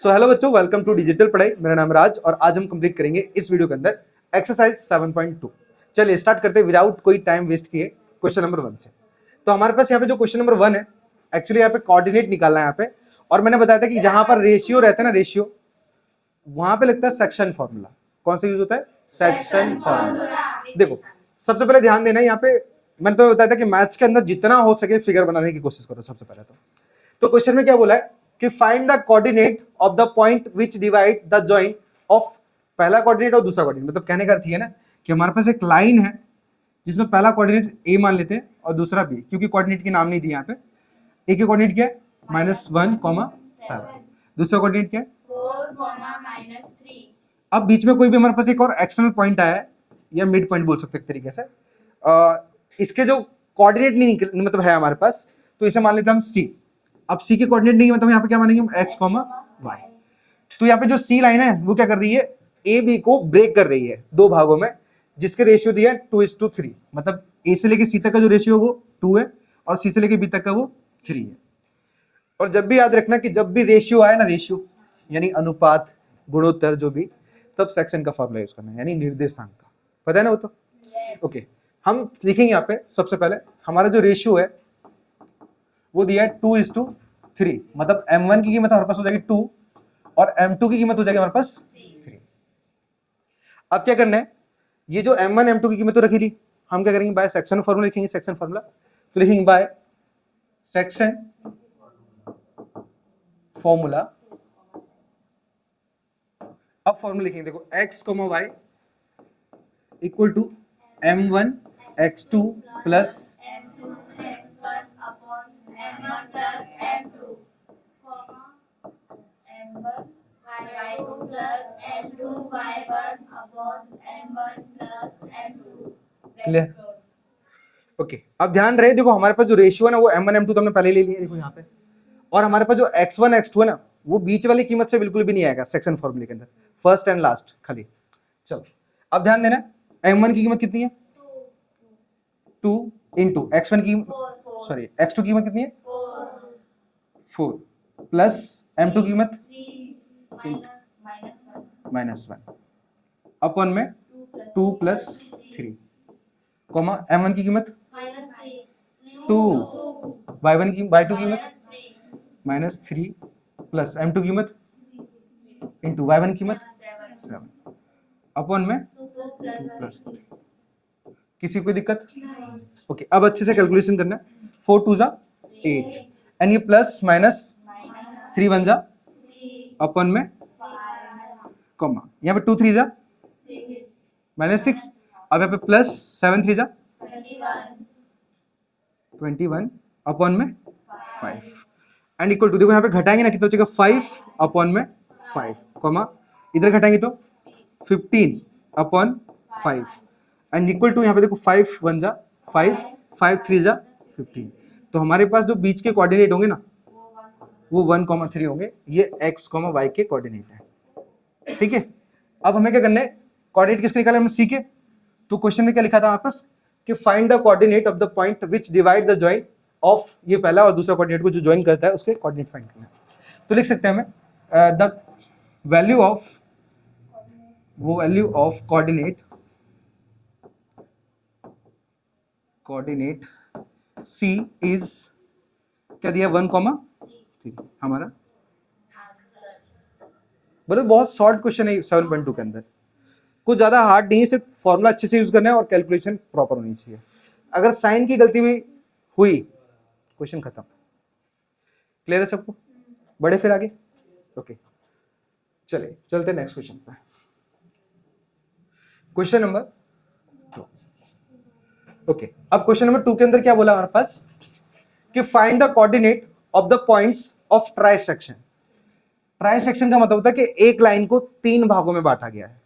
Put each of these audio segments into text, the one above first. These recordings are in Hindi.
सो हेलो बच्चों, वेलकम टू डिजिटल पढ़ाई। मेरा नाम राज और आज हम कंप्लीट करेंगे इस वीडियो के अंदर एक्सरसाइज 7.2। चलिए स्टार्ट करते हैं विदाउट कोई टाइम वेस्ट किए क्वेश्चन नंबर 1 से। तो हमारे पास यहाँ पे जो क्वेश्चन नंबर 1 है, एक्चुअली यहाँ पे कोऑर्डिनेट निकालना है यहाँ पे। और मैंने बताया था कि जहां पर रेशियो रहता है ना, रेशियो, वहां पे लगता है सेक्शन फॉर्मूला। कौन सा यूज होता है? Section formula. देखो सबसे पहले ध्यान देना, यहाँ पे मैंने तो बताया था कि मैथ्स के अंदर जितना हो सके फिगर बनाने की कोशिश करो सबसे पहले। तो क्वेश्चन में क्या बोला है कि find the coordinate of the point which divide the joint of, पहला कोऑर्डिनेट और दूसरा कोऑर्डिनेट। मतलब कहने का अर्थ ये है ना कि हमारे पास एक लाइन है जिसमें पहला कोऑर्डिनेट ए मान लेते हैं और दूसरा बी, क्योंकि कोऑर्डिनेट के नाम नहीं दिए यहाँ पे। ए के कोऑर्डिनेट क्या है? -1, 7। दूसरा कोऑर्डिनेट क्या है? 4, -3। अब बीच में कोई भी हमारे पास एक और एक्सटर्नल पॉइंट आया है, या मिड पॉइंट बोल सकते हैं एक तरीके से। इसके जो कोऑर्डिनेट नहीं मतलब है हमारे पास, तो इसे मान लेते हैं हम सी। अब सी के कोऑर्डिनेट नहीं है, मतलब यहाँ पे क्या मानेंगे हम? x, y। तो यहाँ पे जो सी लाइन है वो क्या कर रही है? ए बी को ब्रेक कर रही है दो भागों में, जिसके रेशियो दिया है 2:3। मतलब ए से लेके सी तक का जो रेशियो है वो 2 है और सी से लेके बी तक का वो 3 है। और जब भी याद रखना कि जब भी रेशियो आए ना, रेशियो यानी अनुपात, गुणोत्तर, जो भी, तब सेक्शन का फॉर्मूला यूज करना है, यानी निर्देशांक का। पता है ना वो तो? ओके, हम लिखेंगे यहाँ पे सबसे पहले हमारा जो रेशियो है वो दिया है 2:3। मतलब m1 की कीमत हमारे पास हो जाएगी 2 और m2 की कीमत हो जाएगी हमारे पास 3। अब क्या करना है, ये जो m1 m2 की कीमत तो रखी ली, हम क्या करेंगे? बाय सेक्शन फॉर्मूला लिखेंगे। सेक्शन फॉर्मूला तो लिखेंगे बाय सेक्शन फॉर्मूला। अब फॉर्मूला लिखेंगे, देखो x, y equal to m1 x2 plus M2 x1 upon M1 plus M2, M1 y2 plus M2 y1 upon M1 plus M2। Clear? Okay, अब ध्यान रहे, देखो हमारे पास जो रेशियो है ना वो m1 m2 तो हमने पहले ले लिया, देखो यहाँ पे। और हमारे पास जो x1 x2 है ना, वो बीच वाली कीमत से बिल्कुल भी नहीं आएगा सेक्शन फॉर्मूले के अंदर, फर्स्ट एंड लास्ट खाली। चलो अब ध्यान देना, m1 की कीमत कितनी है? 2 इंटू x1 की, सॉरी x2 की कीमत कितनी है? 4 प्लस m2 की कीमत -1 अपॉन में 2 प्लस 3 कॉमा m1 की कीमत 2, y1 की, y2 की कीमत -3 प्लस m2 की कीमत इंटू y1 की कीमत 7 अपॉन में 2 प्लस 3। किसी को कोई दिक्कत? ओके, अब अच्छे से कैलकुलेशन करना है। 4 2 जा 8 एंड ये प्लस माइनस 3 1 जा अपॉन में कॉमा, यहाँ पे 2 3 जा -6। अब यहाँ पे प्लस 7 3 जा 21 अपॉन में 5 एंड इक्वल टू, देखो यहाँ पे घटाएंगे ना कितना बचेगा? 5 अपॉन में 5 कॉमा, इधर घटाएंगे तो 15 अपॉन 5 एंड इक्वल टू, यहाँ पे देखो 5 1 जा 5, 5 3 जा 15। तो हमारे पास जो बीच के कोऑर्डिनेट होंगे ना वो 1, 3 होंगे। ये x, y के कोऑर्डिनेट है, ठीक है। अब हमें क्या करना है? कोऑर्डिनेट किसके निकाले हमने? सी के। तो क्वेश्चन में क्या लिखा था हमारे पास कि find the coordinate of the point which divide the joint of, ये पहला और दूसरा कोऑर्डिनेट को जो ज्वाइन करता है उसके कोऑर्डिनेट फाइंड करना है। तो लिख सकते हैं हमें द वैल्यू ऑफ, वो value of coordinate C is क्या दिया? 1, 3 हमारा। बोलो बहुत शॉर्ट क्वेश्चन है 7.2 के अंदर, कुछ ज्यादा हार्ड नहीं है, सिर्फ फॉर्मूला अच्छे से यूज करना है और कैलकुलेशन प्रॉपर होनी चाहिए। अगर साइन की गलती भी हुई, क्वेश्चन खत्म। क्लियर है सबको? बढ़े फिर आगे? ओके, चलिए चलते नेक्स्ट क्वेश्चन पे। Question number 2। ओके, अब क्वेश्चन नंबर 2 के अंदर क्या बोला हमारे पास कि find the coordinate of the points of trisection. Trisection का मतलब होता है कि एक लाइन को 3 भागों में बांटा गया है,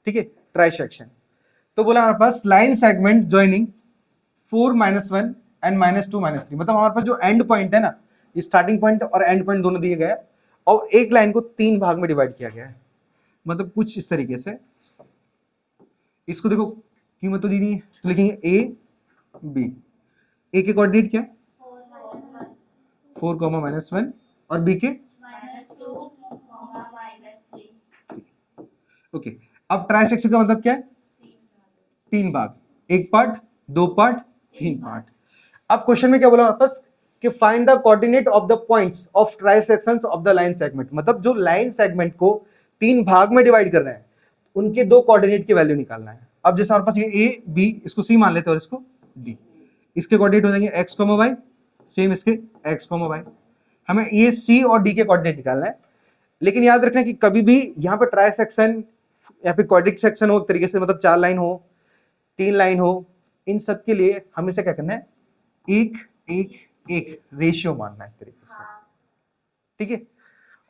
ठीक है, ट्राइसेक्शन। तो बोला हमारे पास लाइन सेगमेंट ज्वाइनिंग 4 -1 एंड -2 -3। मतलब हमारे पास जो एंड पॉइंट है ना, स्टार्टिंग पॉइंट और एंड पॉइंट दोनों दिए गए हैं और एक लाइन को 3 भाग में डिवाइड किया गया है। मतलब कुछ इस तरीके से, इसको देखो कीमत तो दी नहीं है, तो लिखेंगे ए बी। ए के कोऑर्डिनेट क्या है? 4, -1 और बी के अब ट्राई सेक्शन का मतलब क्या है? 3 भाग, 1 पार्ट, 2 पार्ट, 3 पार्ट। अब क्वेश्चन में क्या बोला वापस कि find the coordinate of the points of try sections of the line segment, मतलब जो लाइन सेगमेंट को 3 भाग में डिवाइड कर रहे हैं उनके 2 कोऑर्डिनेट की वैल्यू निकालना है। अब जैसे हमारे पास ये ए बी, इसको सी मान लेते हैं और इसको डी, इसके कोऑर्डिनेट हो जाएंगे एक्स कॉमा वाई, सेम इसके एक्स कॉमा वाई। हमें ए सी और डी के कोऑर्डिनेट निकालना है। लेकिन याद रखना कि कभी भी यहाँ पे ट्राई सेक्शन या फिर क्वाड्रिक सेक्शन हो एक तरीके से, मतलब 4 लाइन हो, 3 लाइन हो, इन सब के लिए हमेशा क्या करना है, एक एक एक रेशियो मानना है एक तरीके से, ठीक है।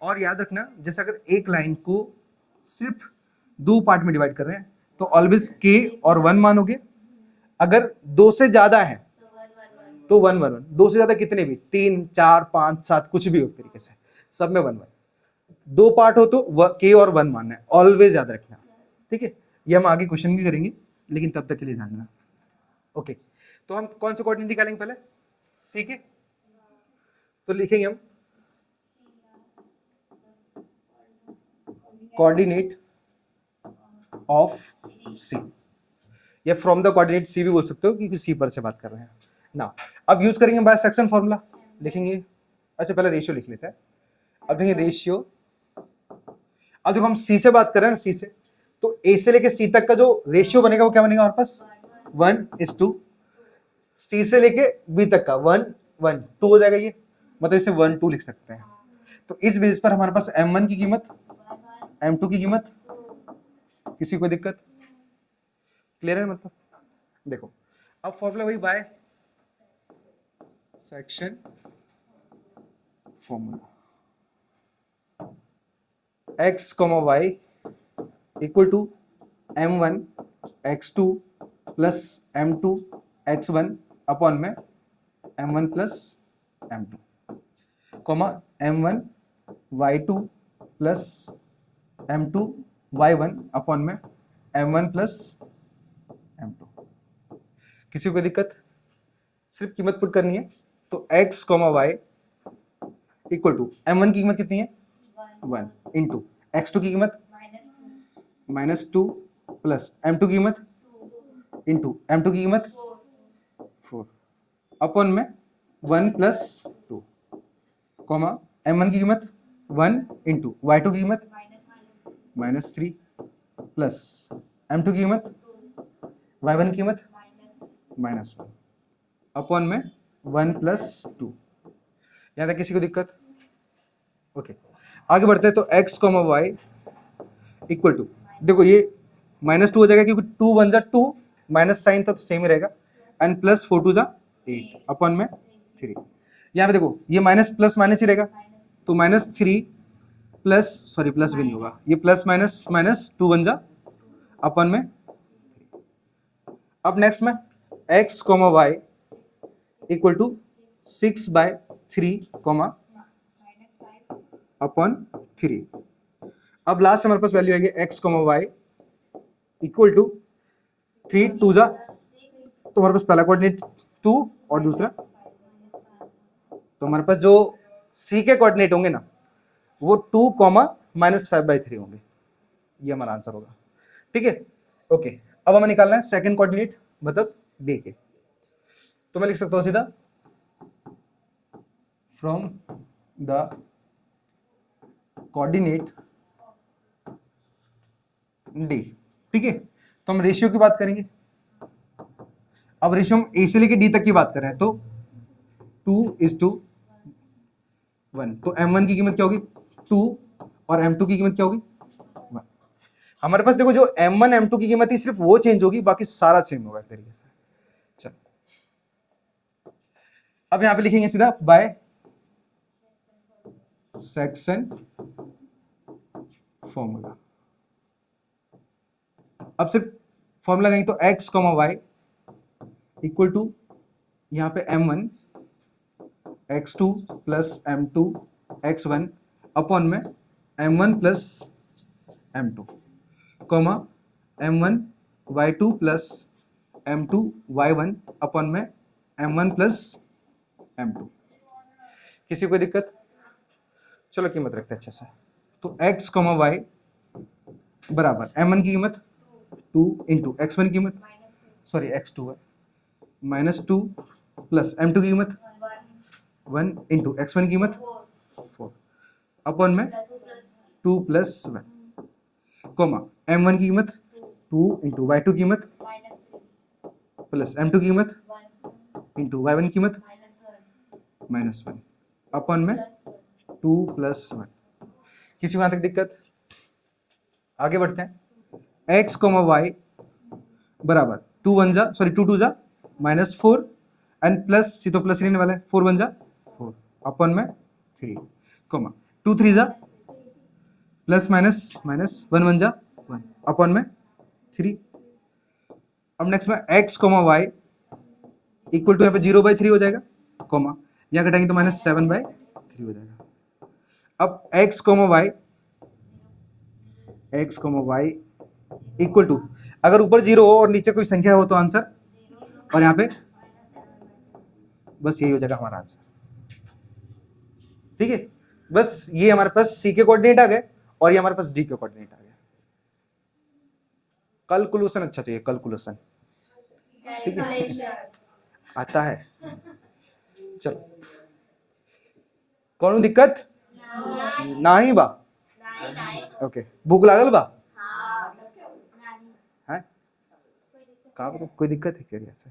और याद रखना जैसे अगर एक लाइन को सिर्फ 2 पार्ट में डिवाइड कर रहे हैं तो ऑलवेज के और 1 मानोगे। अगर 2 से ज्यादा है तो 1 1 1, 2 से ज्यादा कितने भी, 3 4 5 7 कुछ भी हो एक तरीके से, सब में 1 1। 2 पार्ट हो तो के और 1 मानना है, ऑलवेज याद रखना, ठीक है। ये हम आगे क्वेश्चन भी करेंगे, लेकिन तब तक के लिए जानना। ओके, तो हम कौन से कोऑर्डिनेट निकालेंगे पहले, सी के। तो लिखेंगे हम कोऑर्डिनेट ऑफ सी, या फ्रॉम द कोऑर्डिनेट सी भी बोल सकते हो क्योंकि सी पर से बात कर रहे हैं ना। अब यूज करेंगे बाय सेक्शन फॉर्मूला, लिखेंगे, अच्छा पहले रेशियो लिख लेते हैं। अब देखेंगे रेशियो, अब देखो हम सी से बात कर रहे हैं ना, सी से, तो ए से लेके सी तक का जो रेशियो बनेगा वो क्या बनेगा हमारे पास, 1:2। सी से लेके बी तक का 1:1:2 हो जाएगा, ये मतलब इसे 1:2 लिख सकते हैं। तो इस बेस पर हमारे पास m1 की कीमत, m2 की कीमत, किसी को दिक्कत, क्लियर है मतलब। देखो अब फॉर्मूला वही by section formula, x, y equal to m1 x2 plus m2 x1 upon में m1 plus m2, comma m1 y2 plus m2 y1 upon में m1 प्लस m2। किसी को दिक्कत, सिर्फ कीमत पुट करनी है। तो x, y equal to m1 की कीमत कितनी है, 1 इंटू x2 की कीमत -2 प्लस m2 की कीमत इंटू m2 की कीमत 4 अपॉन में 1 प्लस 2, कॉमा m1 की कीमत 1 इंटू y2 की कीमत -3 प्लस m2 की कीमत y1 की कीमत -1 अपॉन में 1 प्लस 2। यहाँ तक किसी को दिक्कत, ओके आगे बढ़ते हैं। तो x, y इक्वल टू, देखो ये -2 हो जाएगा क्योंकि 2 1 जा 2, माइनस साइन तो सेम ही रहेगा, एंड प्लस 4 2 जा 8 अपॉन में 3। यहाँ पे देखो ये माइनस प्लस माइनस ही रहेगा, तो -3 प्लस, सॉरी प्लस भी नहीं होगा, ये प्लस माइनस माइनस 2 1 जा अपॉन में 3। अब नेक्स्ट में x, y equal to 6/3 upon 3। अब लास्ट हमारे पास वैल्यू आएगी x, y इक्वल टू 3 2 जा, तो हमारे पास पहला कोऑर्डिनेट 2 और दूसरा, तो हमारे पास जो c के कोऑर्डिनेट होंगे ना वो 2, -5/3 होंगे। ये हमारा आंसर होगा, ठीक है। ओके, अब हमें निकालना है सेकंड कोऑर्डिनेट, मतलब d के। तो मैं लिख सकता हूं सीधा फ्रॉम द कोऑर्डिनेट d, ठीक है। तो हम रेशियो की बात करेंगे। अब रेशियो हम a से लेके d तक की बात कर रहे हैं, तो 2:1, तो m1 की कीमत क्या होगी 2 और m2 की कीमत क्या होगी 1। हमारे पास देखो जो m1 m2 की कीमत थी सिर्फ वो चेंज होगी, बाकी सारा सेम होगा एक तरीके से। चलो अब यहां पे लिखेंगे सीधा बाय सेक्शन फॉर्मूला। अब सिर्फ फॉर्मूला कहेंगे तो x, y इक्वल टू यहाँ पे m1 x2 plus m2 x1 upon में m1 plus m2, comma m1 y2 plus m2 y1 upon में m1 प्लस m2। किसी को दिक्कत, चलो कीमत रखते हैं अच्छे से। तो x, y बराबर m1 की कीमत 2 इंटू x1 की कीमत, सॉरी x2 है, -2 प्लस m2 की कीमत 1 इंटू x1 की कीमत 4 अपॉन में 2 प्लस 1 कोमा m1 की कीमत 2 इंटू y2 की कीमत प्लस m2 की कीमत इंटू y1 की कीमत -1 अपॉन में 2 प्लस 1। किसी को यहाँ तक दिक्कत? आगे बढ़ते हैं। x कोमा y बराबर 2 2 जा -4 एंड प्लस सी तो प्लस रहने वाला है, 4 1 जा 4 अपॉन में 3 कोमा 2 3 जा प्लस माइनस माइनस 1 1 जा 1 अपॉन में 3। अब नेक्स्ट में x coma y equal to यहाँ पे 0/3 हो जाएगा, कोमा यहाँ घटाएंगे तो -7/3 हो जाएगा। अब x coma y equal to, अगर ऊपर 0 हो और नीचे कोई संख्या हो तो आंसर, और यहाँ पे बस यही हो जाएगा हमारा आंसर। ठीक है, बस ये हमारे पास c के कोऑर्डिनेट आ गए और ये हमारे पास d के कोऑर्डिनेट आ गए। कैलकुलेशन अच्छा चाहिए, कैलकुलेशन ठीक है, आता है। चलो, कौन दिक्कत? नहीं बा, ओके, भूख लागल बा है का, कोई दिक्कत है क्या? ऐसे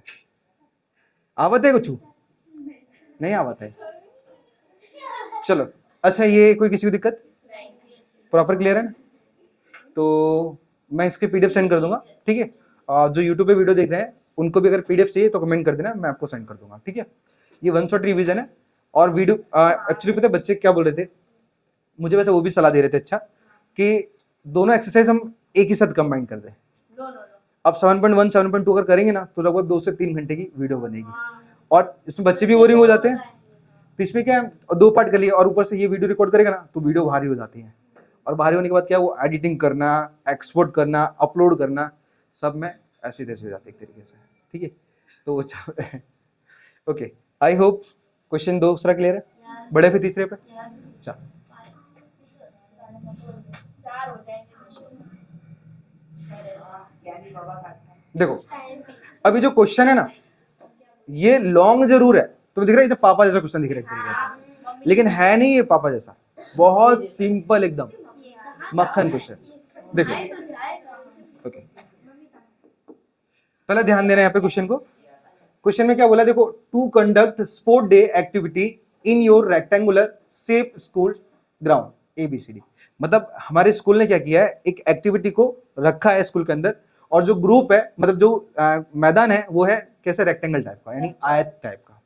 आवत है कुछ? नहीं आवत है, चलो अच्छा। ये कोई किसी को दिक्कत? प्रॉपर क्लियर है ना? तो मैं इसके पीडीएफ सेंड कर दूंगा, ठीक है। जो यूट्यूब पे वीडियो देख रहे हैं उनको भी अगर पीडीएफ चाहिए तो कमेंट कर देना, मैं आपको सेंड कर दूंगा, ठीक है। ये 1 शॉट रिवीजन है। और वीडियो एक्चुअली पता है बच्चे क्या बोल रहे थे, मुझे वैसे वो भी सलाह दे रहे थे, अच्छा कि दोनों एक्सरसाइज हम एक ही साथ कंबाइन कर दें। अब 7.1 7.2 अगर करेंगे ना तो लगभग 2 से 3 घंटे की वीडियो बनेगी, और इसमें बच्चे भी बोरिंग हो जाते हैं। तो इसमें क्या है, 2 पार्ट कर लिए और ऊपर से ये वीडियो रिकॉर्ड करेगा ना तो वीडियो भारी हो जाती है, और भारी होने के बाद क्या, वो एडिटिंग करना, एक्सपोर्ट करना, अपलोड करना, सब में ऐसे तैसे हो जाते एक तरीके से, ठीक है। तो ओके, आई होप क्वेश्चन दूसरा क्लियर है। बड़े फिर तीसरे पे चल। देखो अभी जो क्वेश्चन है ना ये लॉन्ग जरूर है, तो दिख रहा है ये पापा जैसा क्वेश्चन दिख रहा है एक तरीके से, लेकिन है नहीं ये पापा जैसा, बहुत सिंपल एकदम मक्खन क्वेश्चन। देखो ओके, पहले ध्यान देना यहाँ पे क्वेश्चन को। क्वेश्चन में क्या बोला, देखो, to conduct sport day activity in your rectangular shape school ground ABCD। मतलब हमारे स्कूल ने क्या किया है, एक एक्टिविटी को रखा है स्कूल के अंदर, और जो ग्रुप है, मतलब जो मैदान है वो है कैसे, रेक्टेंगल टाइप का, यानी आयत टाइप का।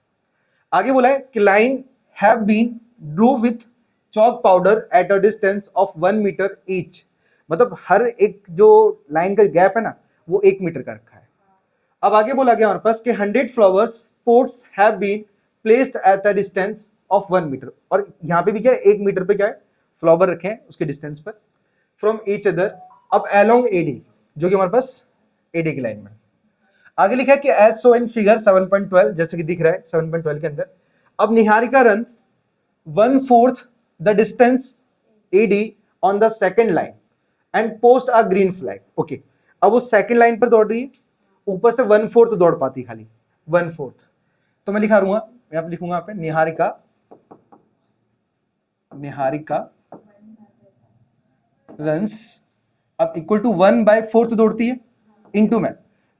आगे बोला है कि line have been drawn with chalk powder at a distance of 1 metre each. मतलब हर एक जो लाइन का गैप है ना वो 1 मीटर का रखा है। अब आगे बोला गया हमारे पास कि 100 flowers pots have been placed at a distance of 1 metre, और यहाँ पे भी क्या है, 1 मीटर पे क्या है, फ्लावर रखे हैं उसके डिस्टेंस पर फ्रॉम ईच अदर। अब अलोंग AD, जो कि हमारे पास AD की लाइन में आगे लिखा है कि एज सो इन फिगर 7.12, जैसे कि दिख रहा है 7.12 के अंदर। अब Niharika runs 1/4 the distance AD on the second line and post a green flag. Okay, अब वो सेकेंड लाइन पर दौड़ रही है, ऊपर से 1/4 दौड़ पाती, खाली 1/4। तो मैं लिखा रहूंगा, मैं आप लिखूंगा यहाँ पे निहारिका रन्स अब इक्वल टू 1/4 दौड़ती है इनटू में।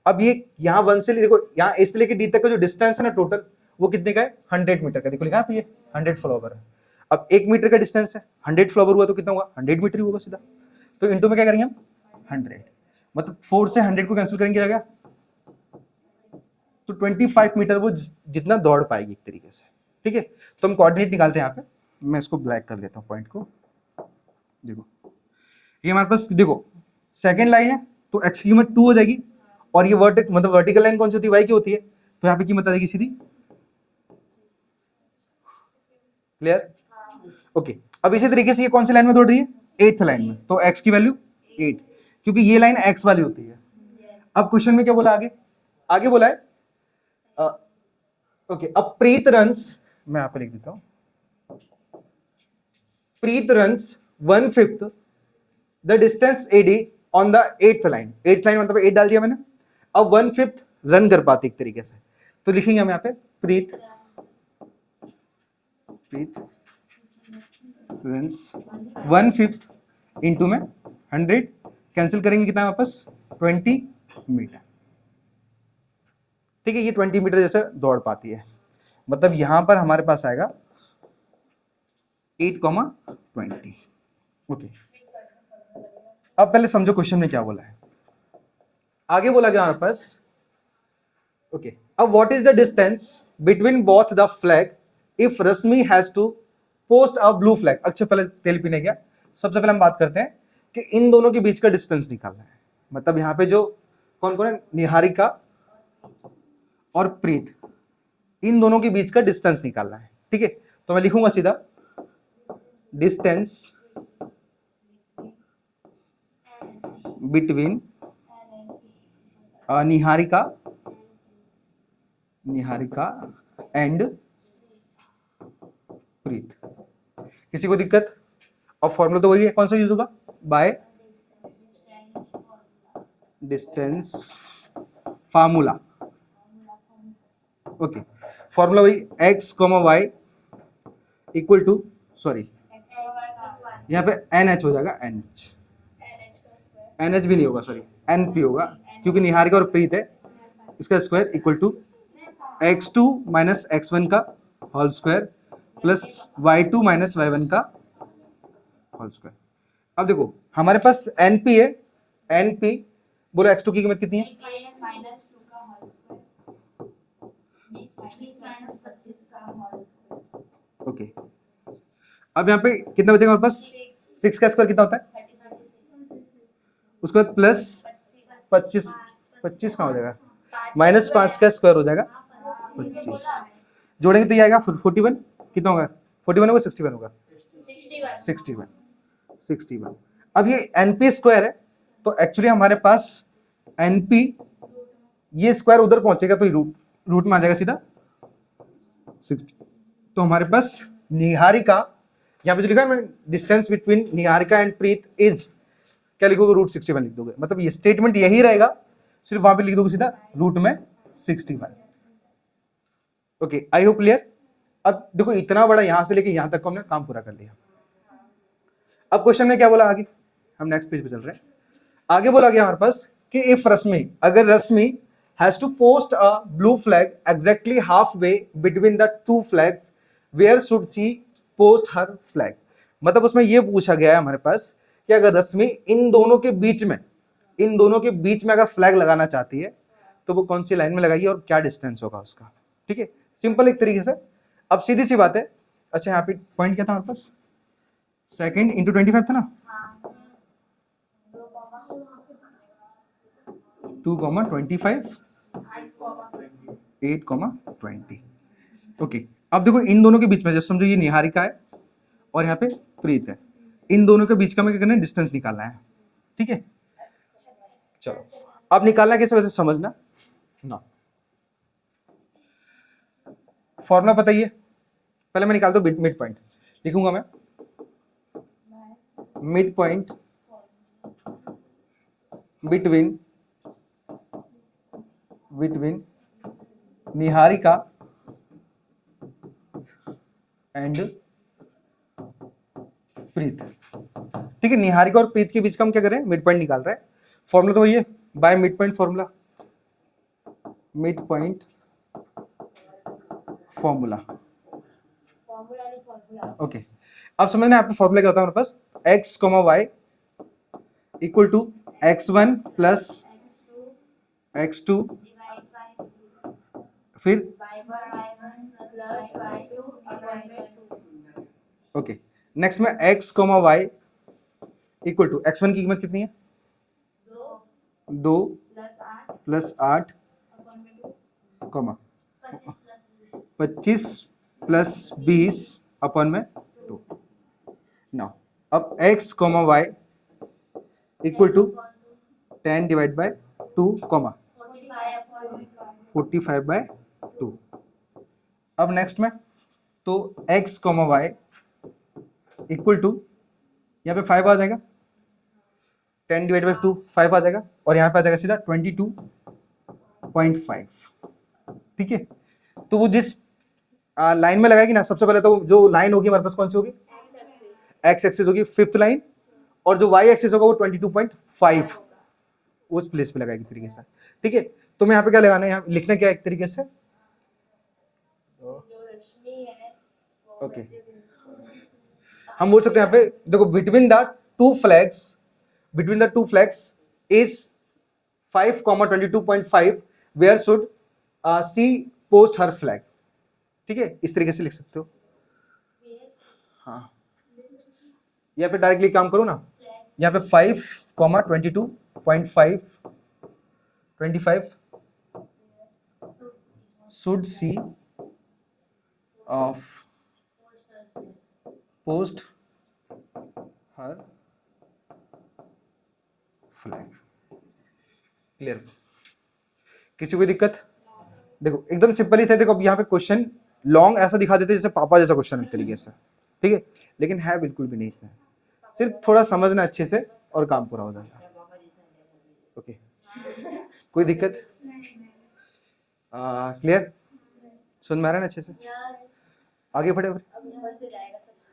अब ये यहाँ 1 से देखो, यहाँ A से लेके D तक का जो डिस्टेंस है ना टोटल, वो कितने का है, 100 मीटर का। देखो लिखा है ये 100 फ्लावर है। अब 1 मीटर का डिस्टेंस है, 100 फ्लावर हुआ तो कितना हुआ, 100 मीटर ही होगा सीधा। तो इनटू में क्या करेंगे हम, 100, मतलब 4 से 100 को कैंसिल करेंगे जाएगा, तो 25 मीटर वो जितना दौड़ पाएगी एक तरीके से, ठीक है। तो हम कोऑर्डिनेट निकालते हैं यहाँ पे, मैं इसको ब्लैक कर लेता हूँ पॉइंट को। देखो ये हमारे पास, देखो सेकंड लाइन है तो x की कीमत 2 हो जाएगी, और ये मतलब वर्टिकल लाइन कौन सी होती है, y की होती है, तो यहाँ पे कीमत आ जाएगी सीधी। क्लियर? ओके, अब इसी तरीके से ये कौन सी लाइन में दौड़ रही है, 8th लाइन में, तो x की वैल्यू 8, क्योंकि ये लाइन x वाली होती है। अब क्वेश्चन में क्या बोला आगे बोला है ओके, अब प्रीत रन्स, मैं यहाँ पे लिख देता हूं, Preet runs 1/5 the distance AD on the 8th line, 8th line मतलब 8 डाल दिया मैंने। अब 1/5 रन कर पाती एक तरीके से, तो लिखेंगे हम यहाँ पे प्रीत रन्स 1/5 इंटू में 100, कैंसिल करेंगे कितना है वापस 20 मीटर। ठीक है, ये 20 मीटर जैसे दौड़ पाती है, मतलब यहां पर हमारे पास आएगा 8,20। ओके, अब पहले समझो क्वेश्चन में क्या बोला है। आगे बोला गया हमारे पास, ओके, अब what is the distance between both the flag if Rashmi has to post a blue flag. अच्छा, पहले तेल पीने गया, सबसे पहले हम बात करते हैं कि इन दोनों के बीच का डिस्टेंस निकालना है। मतलब यहाँ पे जो कौन कौन है, निहारिका और प्रीत, इन दोनों के बीच का डिस्टेंस निकालना है। ठीक है, तो मैं लिखूंगा सीधा डिस्टेंस बिटवीन निहारिका एंड प्रीत। किसी को दिक्कत? और फॉर्मूला तो वही है, कौन सा यूज होगा, by distance formula. Okay, formula वही x, y equal to, sorry यहाँ पे NH हो जाएगा, NH भी नहीं होगा, सॉरी NP होगा, क्योंकि निहारिका और प्रीत है, इसका square equal to x2 minus x1 का whole square plus y2 minus y1 का होल स्क्वायर। अब देखो हमारे पास NP है, NP बोलो x2 की कीमत कितनी है, ओके। अब यहाँ पे कितना बचेगा हमारे पास, 6 का स्क्वायर कितना होता है, उसके बाद प्लस 25 कहाँ हो जाएगा, माइनस 5 का स्क्वायर हो जाएगा 25, जोड़ेंगे तो ये आएगा 41, कितना होगा 41 होगा 61 होगा 61। अब ये NP स्क्वायर है, तो एक्चुअली हमारे पास NP ये स्क्वायर उधर पहुंचेगा तो रूट में आ जाएगा सीधा 60। तो हमारे पास निहारिका, यहाँ पे जो लिखा है मैं, distance between Niharika and Preet is, क्या लिखोगे, रूट 61 लिख दोगे, मतलब ये स्टेटमेंट यही रहेगा, सिर्फ वहां पे लिख दोगे सीधा रूट में 61। Okay, I hope clear. अब देखो इतना बड़ा यहां से लेके यहां तक को हमने काम पूरा कर लिया। अब क्वेश्चन में क्या बोला आगे, हम नेक्स्ट पेज पे चल रहे हैं। आगे बोला गया हमारे पास कि इफ रश्मि, अगर रश्मि has to post a blue flag exactly halfway between the two flags, where should she post her flag। मतलब उसमें ये पूछा गया है हमारे पास कि अगर रश्मि इन दोनों के बीच में अगर फ्लैग लगाना चाहती है तो वो कौन सी लाइन में लगाएगी और क्या डिस्टेंस होगा उसका। ठीक है, सिंपल एक तरीके से। अब सीधी सी बात है, अच्छा यहाँ पे पॉइंट क्या था हमारे पास, 2 इंटू 25 था ना, 2,25 8,20। ओके, अब देखो इन दोनों के बीच में, जब समझो ये निहारिका है और यहाँ पे प्रीत है, इन दोनों के बीच का में क्या करना है, डिस्टेंस निकालना है। ठीक है, चलो अब निकालना कैसे, वैसे समझना ना, फॉर्मूला पता ही है। पहले मैं निकालता हूँ मिड पॉइंट, लिखूंगा मैं midpoint between Niharika and Preet. ठीक है, निहारिका और प्रीत के बीच का हम क्या करें, मिड पॉइंट निकाल रहे हैं। फॉर्मूला तो वही है, by mid point formula, mid point formula. Okay, अब समझना यहाँ पे फॉर्मूला क्या होता है हमारे पास, x, y equal to x1 plus x2 फिर ओके, नेक्स्ट में x, y equal to x1 की कीमत कितनी है, 2 प्लस 8 25 प्लस 20 अपन में 2। नाउ अब x, y equal to 10 divide by 2, 45 by 2। अब नेक्स्ट में तो x, y इक्वल टू, यहाँ पे 5 आ जाएगा, 10 डिवाइड बाई 2 5 आ जाएगा, और यहाँ पे आ जाएगा सीधा 22.5। ठीक है, तो वो जिस लाइन में लगाएगी ना, सबसे पहले तो जो लाइन होगी हमारे पास कौन सी होगी, एक्स एक्सिस होगी, फिफ्थ लाइन, और जो वाई एक्सिस होगा वो 22.5 उस प्लेस पे लगाएगी तरीके से। ठीक है, तो मैं यहाँ पे क्या लगाना है, यहाँ लिखना क्या है एक तरीके से, ओके हम बोल सकते हैं यहाँ पे देखो, between the two flags is 5,22.5 where should she post her flag. ठीक है, इस तरीके से लिख सकते हो। हाँ, यहाँ पे डायरेक्टली काम करो ना, यहाँ पे 5,22.5 should see of post her flag. Clear, किसी को दिक्कत? देखो एकदम सिंपल ही था। देखो अब यहाँ पे क्वेश्चन लॉन्ग ऐसा दिखा देते जैसे पापा जैसा क्वेश्चन एक तरीके से, ठीक है, लेकिन है बिल्कुल भी नहीं है, सिर्फ थोड़ा समझना अच्छे से और काम पूरा हो जाएगा। ओके, कोई दिक्कत? क्लियर, सुन में आ रहा है ना अच्छे से? आगे बढ़े फिर,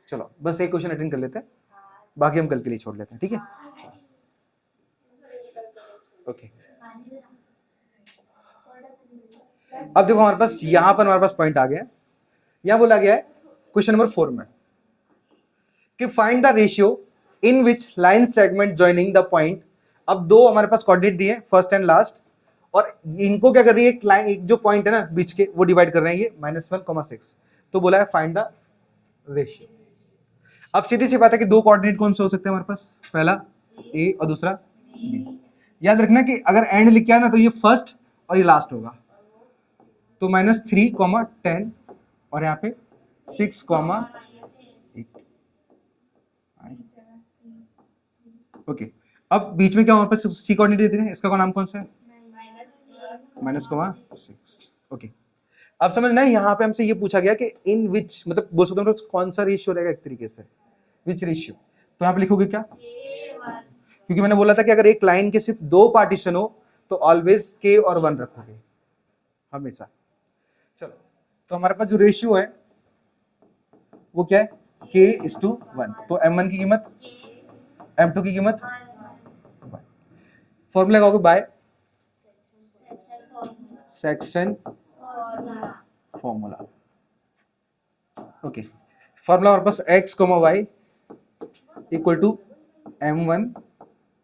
चलो बस एक क्वेश्चन अटेंड कर लेते हैं, बाकी हम कल के लिए छोड़ लेते हैं। ठीक है, ओके। अब देखो हमारे पास यहां पर हमारे पास पॉइंट आ गया है, यहां बोला गया है क्वेश्चन नंबर 4 में कि find the ratio in which line segment joining the point. अब दो हमारे पास कोऑर्डिनेट दिए, फर्स्ट एंड लास्ट, और इनको क्या कर रही है, एक लाइन, एक जो पॉइंट है ना बीच के, वो डिवाइड कर रहे हैं ये -1,6। तो बोला है फाइंड द रेशियो। अब सीधी सी बात है कि दो कोऑर्डिनेट कौन से हो सकते हैं हमारे पास, पहला ए और दूसरा बी। याद रखना कि अगर एंड लिख के आया ना तो ये फर्स्ट और ये लास्ट होगा, तो -3, 10 और यहाँ पे 6, 8। ओके, अब बीच में क्या हमारे पास सी कोऑर्डिनेट दे रहे हैं, इसका नाम कौन सा है, -6। ओके, अब समझना है यहाँ पे हमसे ये पूछा गया कि इन विच, मतलब बोल सकते हैं कौन सा रेशियो रहेगा एक तरीके से, विच रेशियो। तो यहाँ पे लिखोगे क्या, क्योंकि मैंने बोला था कि अगर एक लाइन के सिर्फ दो पार्टीशन हो तो ऑलवेज k और 1 रखोगे हमेशा। चलो, तो हमारे पास जो रेशियो है वो क्या है, k:1। तो m1 की कीमत, m2 की कीमत, फॉर्मूला लगाओगे by section formula. Okay, formula हमारे पास x, y equal to m1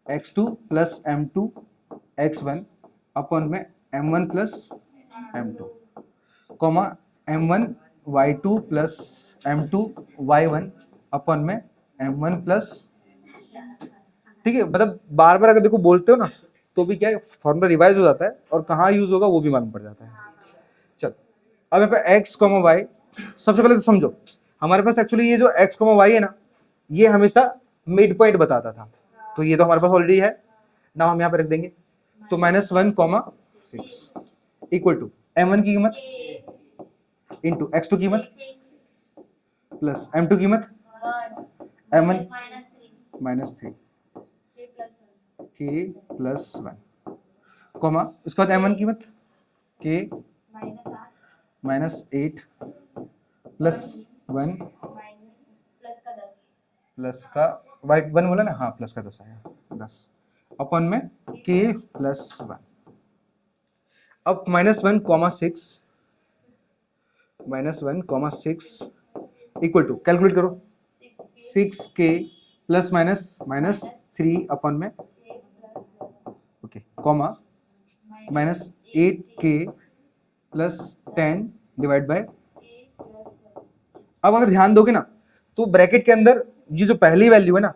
x2 plus m2 x1 upon में m1 plus m2, comma m1 y2 plus m2 y1 upon में m1 प्लस। ठीक है, मतलब बार बार अगर देखो बोलते हो ना तो भी क्या है, फॉर्मूला रिवाइज हो जाता है और कहाँ यूज होगा वो भी मालूम पड़ जाता है। चल, अब यहाँ पे x, y, सबसे पहले तो समझो हमारे पास एक्चुअली ये जो x, y है ना, ये हमेशा मिड पॉइंट बताता था, तो ये तो हमारे पास ऑलरेडी है ना, हम यहाँ पे रख देंगे। तो -1,6 इक्वल टू m1 की कीमत इंटू x2 कीमत प्लस m2 कीमत m1 -3 k प्लस 1, कॉमा उसके बाद m1 कीमत k -8 प्लस 1 प्लस का y1 बोला ना, हाँ प्लस का 10 आया, 10 अपॉन में k प्लस 1। अब -1,6 इक्वल टू, कैलकुलेट करो, 6k प्लस -3 अपॉन में, okay, comma -8k plus 10 divide bye. अब अगर ध्यान दोगे ना तो ब्रैकेट के अंदर ये जो पहली वैल्यू है ना,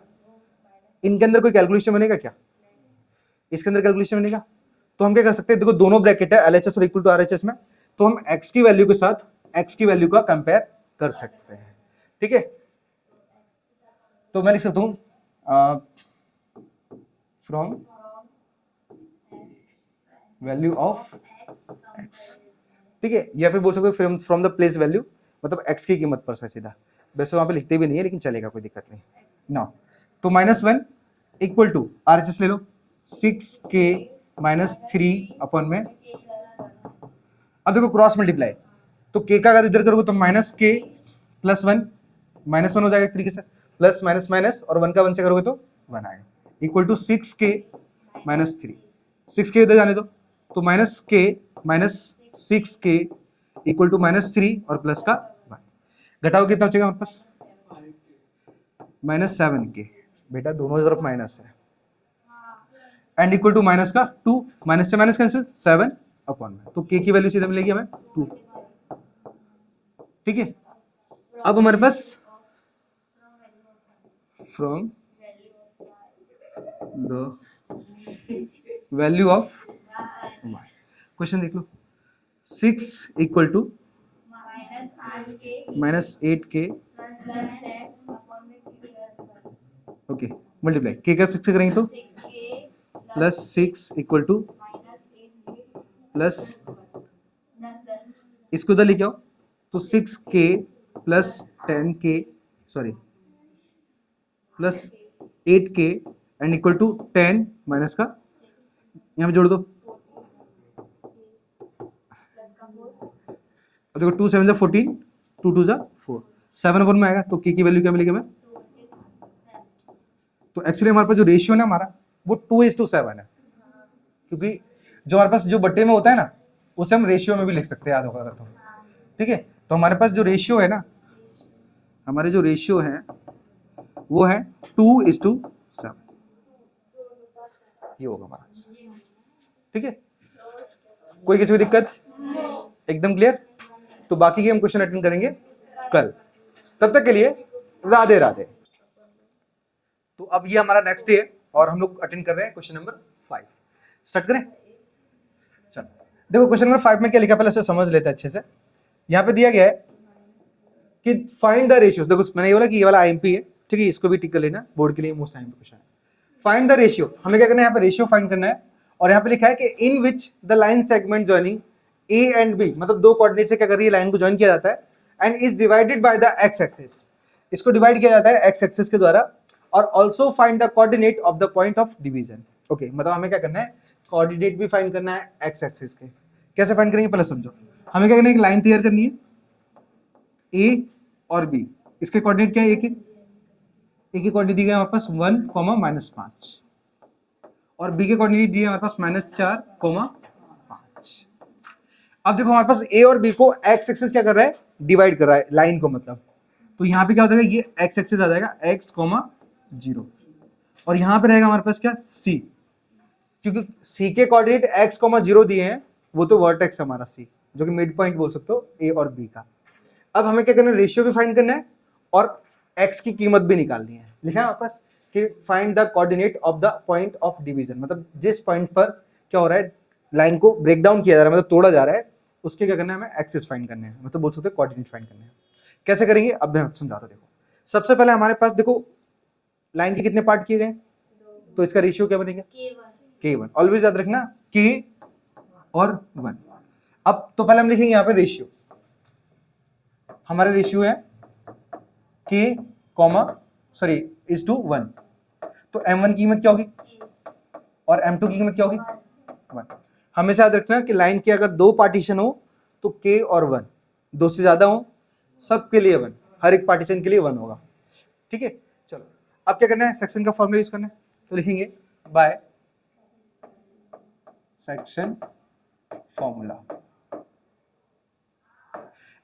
इनके अंदर कोई कैलकुलेशन बनेगा क्या, इसके अंदर कैलकुलेशन बनेगा? तो हम क्या कर सकते हैं, देखो दोनों ब्रैकेट है LHS और इक्वल टू RHS में, तो हम x की वैल्यू के साथ x की वैल्यू का कंपेयर कर सकते हैं। ठीक है, तो मैं लिख सकता हूं फ्रॉम वैल्यू ऑफ x। ठीक है, या फिर बोल सकते हो फ्रॉम द प्लेस वैल्यू, मतलब x की कीमत पर से सीधा, वैसे वहां पे लिखते भी नहीं है लेकिन चलेगा, कोई दिक्कत नहीं ना। तो -1 इक्वल टू RHS ले लो 6k माइनस 3 अपॉन में, अब देखो क्रॉस मल्टीप्लाई, तो k का अगर इधर करोगे तो माइनस k प्लस 1, माइनस 1 हो जाएगा एक तरीके से, प्लस माइनस माइनस, और 1 का 1 से करोगे तो 1 आएगा, equal to 6k minus 3, 6k इधर जाने दो, तो minus k minus 6k equal to minus 3 और प्लस का 1, घटाओ कितना बचेगा हमारे पास, माइनस 7k, बेटा दोनों तरफ माइनस है, एंड इक्वल टू माइनस का 2, माइनस से माइनस कैंसिल 7 अपॉन में, तो k की वैल्यू सीधे मिलेगी हमें 2, ठीक है। अब हमारे पास from the value of question देख लो, 6 equal to minus 8k okay, multiply k का 6 से करेंगे तो प्लस 6 इक्वल टू प्लस, इसको उधर लेके आओ, तो 6k plus 10k sorry plus 8k and equal to 10 minus का, यहाँ पे जोड़ दो, अब देखो 2 7 जा 14, 2 2 जा 4, 7 अपन में आएगा, तो k की वैल्यू क्या मिलेगी हमें, तो एक्चुअली हमारे पास जो रेशियो है ना हमारा वो 2:7 है, क्योंकि जो हमारे पास जो बट्टे में होता है ना उसे हम रेशियो में भी लिख सकते हैं, याद होगा अगर तो, ठीक है। तो हमारे पास जो रेशियो है ना, हमारे जो रेशियो है वो है 2:7, ये होगा हमारा, ठीक है। कोई किसी को दिक्कत, एकदम क्लियर। तो बाकी के हम क्वेश्चन अटेंड करेंगे कल, तब तक के लिए राधे राधे। तो अब ये हमारा नेक्स्ट डे है और हम लोग अटेंड कर रहे हैं क्वेश्चन नंबर 5, स्टार्ट करें। चलो देखो क्वेश्चन नंबर 5 में क्या लिखा, पहले उसे समझ लेते हैं अच्छे से। यहाँ पे दिया गया है कि फाइंड द रेशियोज, देखो मैंने ये बोला कि ये वाला आईएमपी है, ठीक है, इसको भी टिक कर लेना, बोर्ड के लिए मोस्ट आईएमपी क्वेश्चन है। फाइंड द रेशियो, हमें क्या करना है, यहाँ पे रेशियो फाइंड करना है, और यहाँ पे लिखा है कि in which the line segment joining A and B, मतलब दो कोऑर्डिनेट से क्या कर रही है, लाइन को ज्वाइन किया जाता है, and is divided by the x axis, इसको डिवाइड किया जाता है एक्स एक्सिस के द्वारा, और also find the coordinate of the point of division. Okay, मतलब हमें क्या करना है, कोऑर्डिनेट भी फाइंड करना है एक्स एक्सिस के। कैसे फाइंड करेंगे पहले समझो, हमें क्या करना है, एक लाइन तैयार करनी है, ए और बी, इसके कोऑर्डिनेट क्या है, एक ही कोऑर्डिनेट दी गई हमारे पास 1, -5, और बी के कोऑर्डिनेट दिए हमारे पास -4, 5। अब देखो हमारे पास ए और बी को एक्स एक्सिस क्या कर रहा है, डिवाइड कर रहा है लाइन को, मतलब तो यहाँ पे क्या हो जाएगा, ये एक्स एक्सिस आ जाएगा x, 0, और यहाँ पे रहेगा हमारे पास क्या, c, क्योंकि c के कोऑर्डिनेट x, 0 दिए हैं, वो तो वर्टेक्स हमारा c, जो कि मिड पॉइंट बोल सकते हो a और b का। अब हमें क्या करना है, रेशियो भी फाइंड करना है और x की कीमत भी निकालनी है। लिखा है हमारे पास कि find the coordinate of the point of division, मतलब जिस पॉइंट पर क्या हो रहा है, लाइन को ब्रेक डाउन किया जा रहा है, मतलब तोड़ा जा रहा है, उसके क्या करना है, हमें एक्सिस फाइंड करने हैं, मतलब बोल सकते हैं कोऑर्डिनेट फाइंड करने हैं। कैसे करेंगे अब मैं समझाता हूं। देखो सबसे पहले हमारे पास देखो लाइन के कितने पार्ट किए गए, तो इसका रेशियो क्या बनेगा, k1, ऑलवेज याद रखना k और 1। अब तो पहले हम लिखेंगे यहाँ पे रेशियो, हमारा रेशियो है k, इज टू 1, तो m1 की कीमत क्या होगी और m2 की कीमत क्या होगी, 1। हमेशा याद रखना कि लाइन के अगर दो पार्टीशन हो तो k और 1, दो से ज्यादा हो सबके लिए 1, हर एक पार्टीशन के लिए 1 होगा, ठीक है। चलो अब क्या करना है, सेक्शन का फॉर्मूला यूज करना है, तो लिखेंगे बाय सेक्शन फॉर्मूला।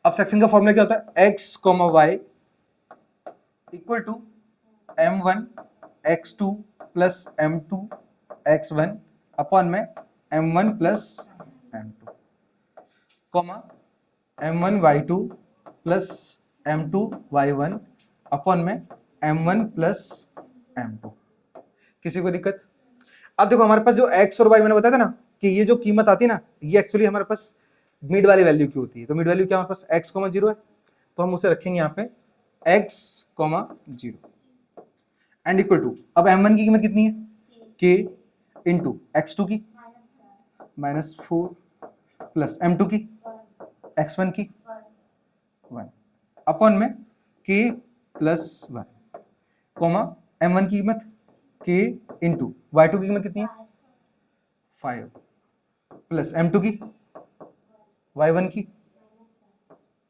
अब सेक्शन का फॉर्मूला क्या होता है, x, y equal to m1 x2 plus m2 x1 upon में m1 plus m2, comma m1 y2 plus m2 y1 upon में m1 प्लस m2। किसी को दिक्कत? अब देखो हमारे पास जो x और y मैंने बताया था ना कि ये जो कीमत आती है ना, ये एक्चुअली हमारे पास मिड वाली वैल्यू की होती है। तो मिड वैल्यू क्या हमारे पास x, 0 है, तो हम उसे रखेंगे यहाँ पे x, 0 एंड इक्वल टू, अब m1 की कीमत कितनी है, k इंटू x2 की -4 प्लस m2 की x1 की 1 अपॉन में k प्लस 1, कोमा m1 की कीमत के इंटू y2 की कीमत कितनी है 5 प्लस m2 की y1 की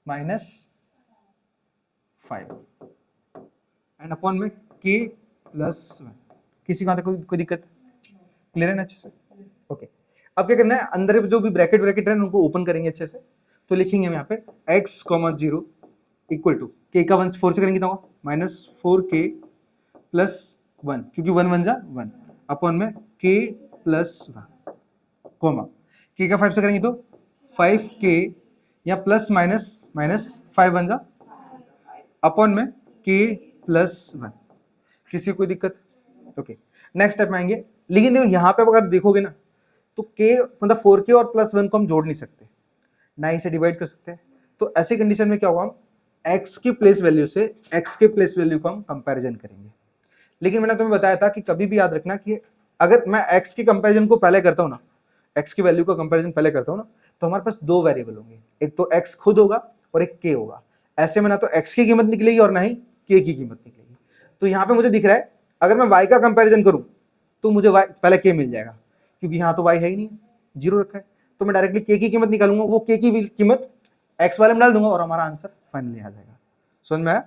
-5 एंड अपॉन में k प्लस 1। किसी का कोई दिक्कत? क्लियर है ना अच्छे से? ओके अब क्या करना है, अंदर जो भी ब्रैकेट ब्रैकेट है उनको ओपन करेंगे अच्छे से। तो लिखेंगे हम यहाँ पे x, 0 इक्वल टू k का 1 4 से करेंगे तो -4k प्लस 1 क्योंकि 1 1 जा 1 अपॉन में k प्लस 1 कोमा k का 5 से करेंगे तो 5k या प्लस माइनस 5 1 जा अपॉन में k प्लस 1। किसी को कोई दिक्कत? ओके नेक्स्ट स्टेप में आएंगे। लेकिन देखो यहाँ पे अगर देखोगे ना तो k मतलब 4k और प्लस 1 को हम जोड़ नहीं सकते, ना ही इसे डिवाइड कर सकते हैं। तो ऐसे कंडीशन में क्या होगा, हम x के प्लेस वैल्यू से x के प्लेस वैल्यू को हम कंपैरिजन करेंगे। लेकिन मैंने तुम्हें बताया था कि कभी भी याद रखना कि अगर मैं x के कंपैरिजन को पहले करता हूँ ना, x की वैल्यू का कंपैरिजन पहले करता हूँ ना, तो हमारे पास दो वेरिएबल होंगे, एक तो x खुद होगा और एक k होगा। ऐसे में ना तो x की कीमत निकलेगी और ना ही k की कीमत निकलेगी। तो यहाँ पे मुझे दिख रहा है अगर मैं y का कंपैरिजन करूँ तो मुझे y पहले k मिल जाएगा, क्योंकि यहाँ तो y है ही नहीं, जीरो रखा है। तो मैं डायरेक्टली k की कीमत निकालूंगा, वो k की कीमत x वाले में डाल दूंगा और हमारा आंसर फाइनली आ जाएगा। समझ में आया?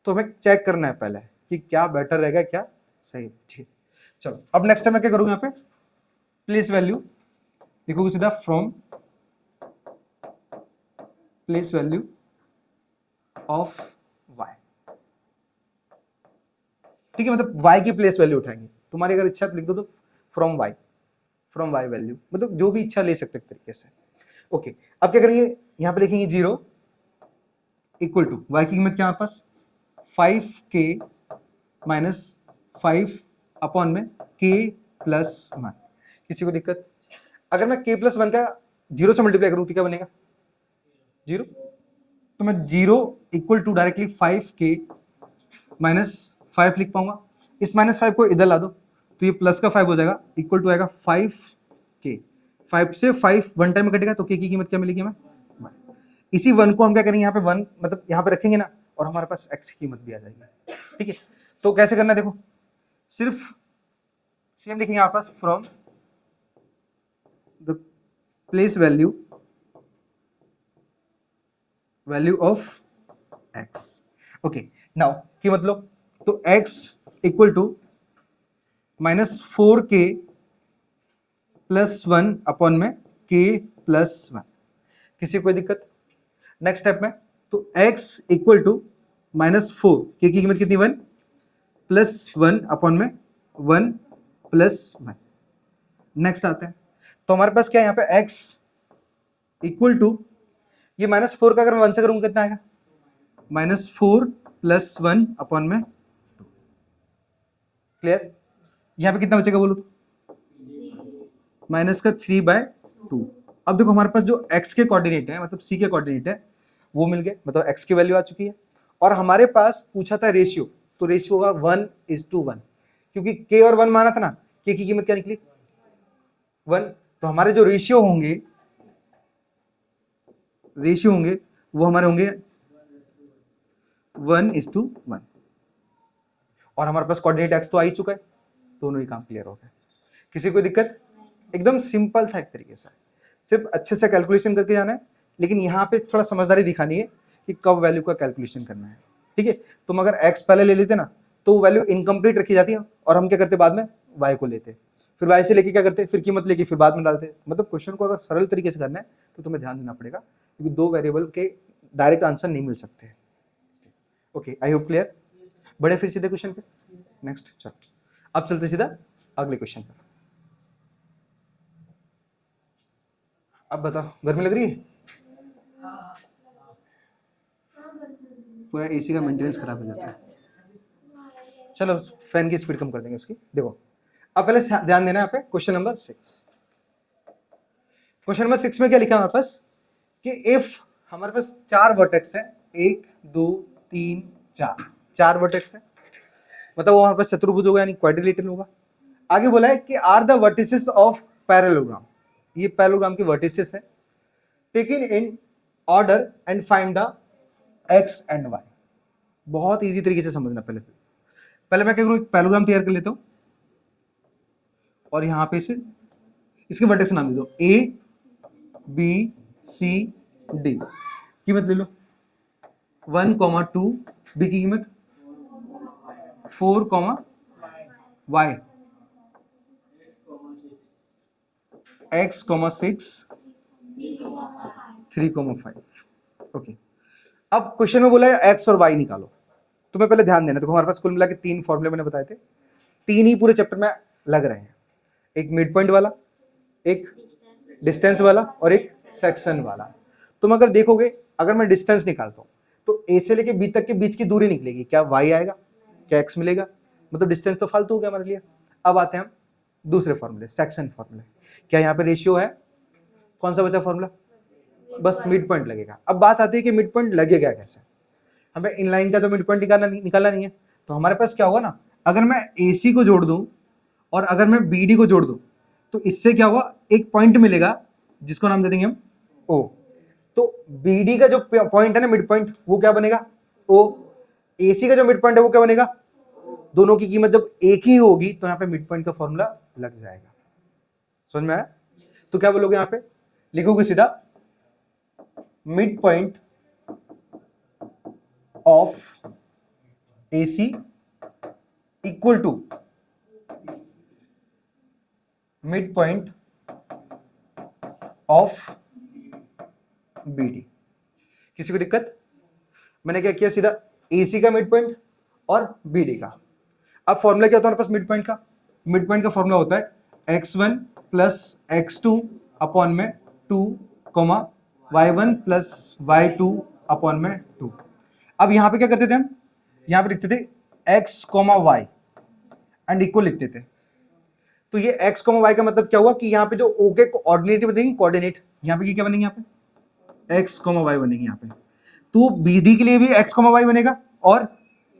तो हमें चेक करना है पहले कि क्या बेटर रहेगा, क्या सही। ठीक चलो अब नेक्स्ट टाइम मैं क्या करूंगा, यहाँ पे प्लेस वैल्यू लिखोगे सीधा from place value of y। ठीक है, मतलब y की प्लेस वैल्यू उठाएंगे। तुम्हारी अगर इच्छा लिख दो तो फ्रॉम y वैल्यू, मतलब जो भी इच्छा ले सकते एक तरीके से। ओके अब क्या करेंगे, यहां पे लिखेंगे 0 इक्वल टू y की कीमत क्या है हमारे पास 5k माइनस 5 अपॉन में k प्लस 1। किसी को दिक्कत? अगर मैं k प्लस 1 का 0 से मल्टीप्लाई करूं तो क्या बनेगा 0, तो मैं 0 equal to directly 5k minus 5 लिख पाऊंगा। इस -5 को इधर ला दो तो ये प्लस का 5 हो जाएगा, इक्वल टू आएगा 5k। 5 से 5 वन टाइम में कटेगा तो k की कीमत क्या मिलेगी हमें 1। इसी 1 को हम क्या करेंगे, यहाँ पे 1 मतलब यहाँ पे रखेंगे ना और हमारे पास x की कीमत भी आ जाएगी। ठीक है, तो कैसे करना है देखो, सिर्फ सेम लिखेंगे आपके पास from the place value of x। Okay now की मतलब तो x equal to -4k plus 1 upon में k प्लस 1। किसी को कोई दिक्कत? नेक्स्ट स्टेप में तो x इक्वल टू -4 k की कीमत कितनी 1 प्लस 1 अपॉन में 1 प्लस 1। नेक्स्ट आते हैं तो हमारे पास क्या है यहाँ पे x इक्वल टू ये -4 का अगर मैं 1 से करूंगा कितना आएगा -4 प्लस 1 अपॉन में 2। क्लियर? यहाँ पे कितना बचेगा बोलो तो माइनस का 3/2। अब देखो हमारे पास जो x के कोऑर्डिनेट है मतलब c के कोऑर्डिनेट है वो मिल गए, मतलब x की वैल्यू आ चुकी है। और हमारे पास पूछा था रेशियो, तो रेशियो होगा 1:1 क्योंकि k और 1 माना था ना, k की कीमत क्या निकली 1। तो हमारे जो रेशियो होंगे वो हमारे होंगे 1:1। और हमारे पास कोऑर्डिनेट x तो आ ही चुका है, दोनों ही काम क्लियर हो गए। किसी को दिक्कत? एकदम सिंपल था एक तरीके से, सिर्फ अच्छे से कैलकुलेशन करके जाना है। लेकिन यहाँ पे थोड़ा समझदारी दिखानी है कि कब वैल्यू का कैलकुलेशन करना है। ठीक है, तुम अगर x पहले ले लेते ना तो वैल्यू इनकम्प्लीट रखी जाती है और हम क्या करते बाद में y को लेते, फिर y से लेके क्या करते फिर कीमत लेके फिर बाद में डालते। मतलब क्वेश्चन को अगर सरल तरीके से करना है तो तुम्हें ध्यान देना पड़ेगा, क्योंकि दो वेरिएबल के डायरेक्ट आंसर नहीं मिल सकते। Okay I hope clear. बढ़े फिर सीधे क्वेश्चन पे। नेक्स्ट चलो अब चलते सीधा अगले क्वेश्चन पर। अब बताओ गर्मी लग रही है? पूरा एसी का मेंटेनेंस खराब हो जाता है। चलो फैन की स्पीड कम कर देंगे उसकी। देखो अब पहले ध्यान देना यहाँ पे क्वेश्चन नंबर 6। क्वेश्चन नंबर 6 में क्या लिखा है हमारे पास कि इफ हमारे पास 4 वर्टेक्स है, 1 2 3 4 वर्टेक्स है, मतलब वो हमारे पास चतुर्भुज होगा यानी क्वाड्रिलेटरल होगा। आगे बोला है कि are the vertices of parallelogram, ये पैरेललोग्राम के वर्टिसेस है, taken in order and find the x and y. बहुत इजी तरीके से समझना। पहले मैं क्या करूँ, एक पैरेललोग्राम तैयार कर लेता हूँ। और यहाँ पे से इसके वर्टेक्स नाम दे दो A B C D, कीमत ले लो 1, 2, B की कीमत 4, Y, X, 6, 3, 5। ओके, अब क्वेश्चन में बोला है X और Y निकालो। तुम्हें पहले ध्यान देना, देखो हमारे पास कुल मिला के 3 फॉर्मूले मैंने बताए थे, 3 ही पूरे चैप्टर में लग रहे हैं, एक मिड पॉइंट वाला, एक डिस्टेंस वाला और एक सेक्शन वाला। तुम अगर देखोगे, अगर मैं डिस्टेंस निकालता हूं तो ए से लेके बी तक के बीच की दूरी निकलेगी, क्या y आएगा, क्या x मिलेगा, मतलब डिस्टेंस तो फालतू हो गया हमारे लिए। अब आते हैं हम दूसरे फॉर्मूले, सेक्शन फॉर्मूले। क्या यहाँ पे रेशियो है, कौन सा बचा फॉर्मूला, बस मिड पॉइंट लगेगा। अब बात आती है कि मिड पॉइंट लगेगा कैसे, हमें इनलाइन का तो मिड पॉइंट निकालना नहीं है, तो हमारे पास क्या होगा ना, अगर मैं AC को जोड़ दूं और अगर मैं BD को जोड़ दूं तो इससे क्या होगा, एक पॉइंट मिलेगा जिसको नाम दे देंगे हम O। तो BD का जो पॉइंट है ना मिड पॉइंट, वो क्या बनेगा O। AC का जो मिड पॉइंट है वो क्या बनेगा, दोनों की कीमत जब एक ही होगी तो यहाँ पे मिड पॉइंट का फॉर्मूला लग जाएगा। समझ में आया? तो क्या बोलोगे, यहाँ पे लिखोगे सीधा mid point of AC equal to mid point of BD। किसी को दिक्कत? मैंने क्या किया, सीधा AC का मिड पॉइंट और BD का। अब फॉर्मूला क्या होता है हमारे पास मिड पॉइंट का, मिड पॉइंट का फॉर्मूला होता है x1 प्लस x2 अपॉन में 2, y1 प्लस y2 अपॉन में 2। अब यहां पे क्या करते थे हम, यहां पे लिखते थे x, y एंड इक्वल लिखते थे। तो ये x, y का मतलब क्या हुआ कि यहाँ पे जो O के कोऑर्डिनेट बनेंगे, कोऑर्डिनेट यहाँ पे क्या बनेंगे, यहाँ पे x, y बनेंगे यहाँ पे। तो BD के लिए भी x, y बनेगा और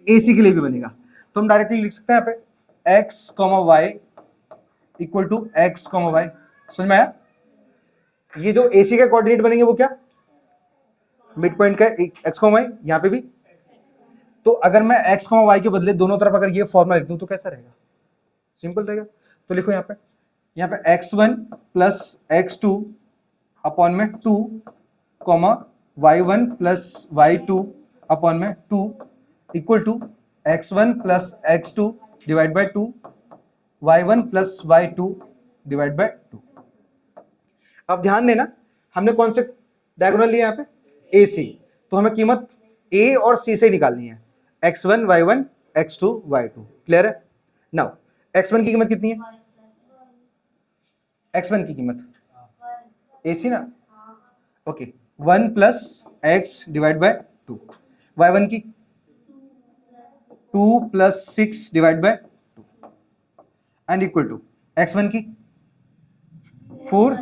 AC के लिए भी बनेगा। तो हम डायरेक्टली लिख सकते हैं यहाँ पे x, y equal to x, y। समझ में आया? ये जो AC के कोऑर्डिनेट बनेंगे वो क्या, मिड पॉइंट का x, y, यहाँ पे भी। तो अगर मैं x, y के बदले दोनों तरफ अगर ये फॉर्मूला लिख दूं तो कैसा रहेगा, सिंपल रहेगा। तो लिखो यहाँ पे x1 प्लस x2 अपॉन में 2, y1 प्लस y2 अपॉन में 2 equal to x1 plus x2 divide by 2, y1 plus y2 divide by 2। अब ध्यान देना, हमने कौन से डायगोनल लिया यहाँ पे, AC, तो हमें कीमत A और C से निकालनी है, x1 y1 x2 y2। Clear है? नाउ x1 की कीमत कितनी है, x1 की कीमत AC ना, okay 1 plus x divide by 2, y1 की 2 plus 6 divide by 2 and equal to x1 की 4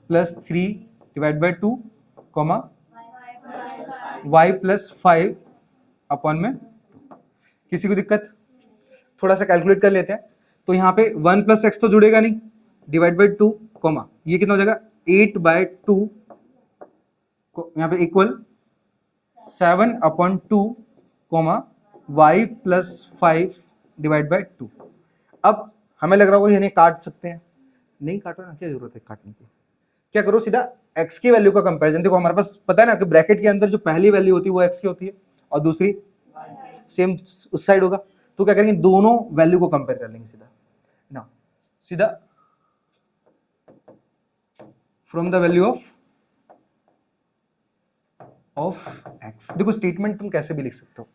plus 3 divide by 2, y plus 5 upon में 2। किसी को दिक्कत? थोड़ा सा कैलकुलेट कर लेते हैं। तो यहाँ पे 1 प्लस एक्स तो जुड़ेगा नहीं, डिवाइड बाई 2, ये कितना हो जाएगा 8/2, यहाँ पे equal 7/2, y plus 5 divide by 2। अब हमें लग रहा होगा यानी काट सकते हैं, नहीं काटो ना, क्या जरूरत है काटने की। क्या करो, सीधा x की वैल्यू का कंपैरिजन। देखो हमारे पास पता है ना कि ब्रैकेट के अंदर जो पहली वैल्यू होती है वो x की होती है और दूसरी सेम उस साइड होगा। तो क्या करेंगे, दोनों वैल्यू को कंपेयर कर लेंगे सीधा ना, सीधा from the value of x। देखो स्टेटमेंट तुम कैसे भी लिख सकते हो,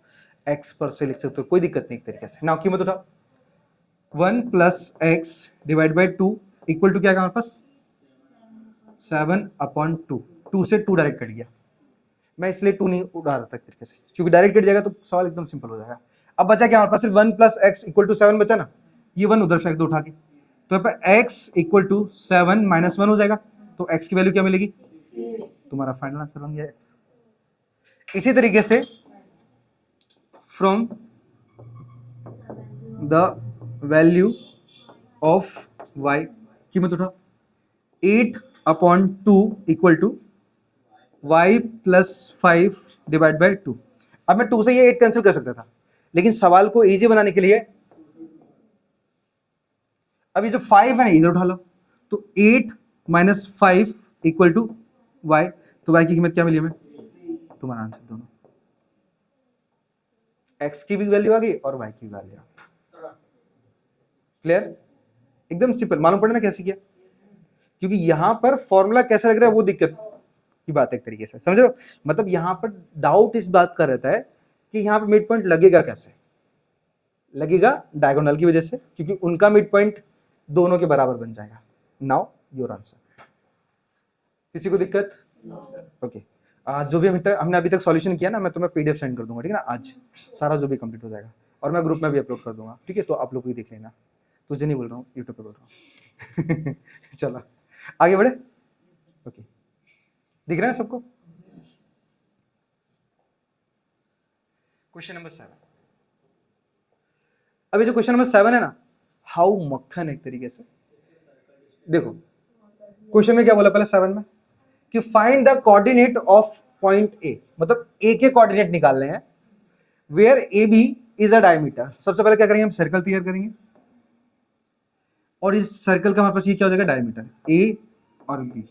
x पर से लिख सकते हो, कोई दिक्कत नहीं एक तरीके से। नाउ कीमत उठाओ, 1 plus x divide by 2 equal to क्या है हमारे पास 7/2। 2 से 2 डायरेक्ट कट गया, मैं इसलिए 2 नहीं उड़ा रहा था एक तरीके से, क्योंकि डायरेक्ट कट जाएगा तो सवाल एकदम सिंपल हो जाएगा। अब बचा क्या हमारे पास, सिर्फ 1 प्लस एक्स इक्वल टू 7 बचा ना, ये 1 उधर फेंक दो उठा के, तो यहाँ पे x इक्वल टू 7 माइनस 1 हो जाएगा, तो x की वैल्यू क्या मिलेगी, तुम्हारा फाइनल आंसर बन गया x। इसी तरीके से from the value of y, कीमत उठाओ 8/2 equal to y plus 5 divide by 2। अब मैं 2 से ये 8 कैंसिल कर सकता था, लेकिन सवाल को इजी बनाने के लिए अब ये जो 5 है ना इधर उठा लो, तो 8 माइनस 5 इक्वल टू y, तो y की कीमत क्या मिली हमें? तुम्हारा आंसर दोनों, x की भी वैल्यू आ गई और y की वैल्यू। क्लियर? एकदम सिंपल, मालूम पड़े ना कैसे किया, क्योंकि यहां पर फॉर्मूला कैसा लग रहा है वो दिक्कत की बात है एक तरीके से, समझ रहे हो? मतलब यहां पर डाउट इस बात का रहता है कि यहां पर मिड पॉइंट लगेगा कैसे, लगेगा डायगोनल की वजह से, क्योंकि उनका मिड पॉइंट दोनों के बराबर बन जाएगा। Now your answer. किसी को दिक्कत? ओके। जो भी हमने अभी तक सॉल्यूशन किया ना, मैं तुम्हें पीडीएफ सेंड कर दूंगा, ठीक है ना? आज सारा जो भी कंप्लीट हो जाएगा, और मैं ग्रुप में भी अपलोड कर दूंगा, ठीक है? तो आप लोग भी देख लेना, तुझे नहीं बोल रहा हूँ, यूट्यूब पे बोल रहा हूँ। चलो आगे बढ़े। ओके, दिख रहा है सबको? Question number 7। अभी जो क्वेश्चन नंबर 7 है ना, हाउ मक्खन एक तरीके से। देखो क्वेश्चन में क्या बोला पहले 7 में, कि find the coordinate of point A, मतलब ए के कोऑर्डिनेट निकालने हैं, where A B is a diameter. सबसे पहले क्या करेंगे, हम सर्कल तैयार करेंगे, और इस सर्कल का हमारे पास ये क्या हो जाएगा, डायमीटर ए और बी।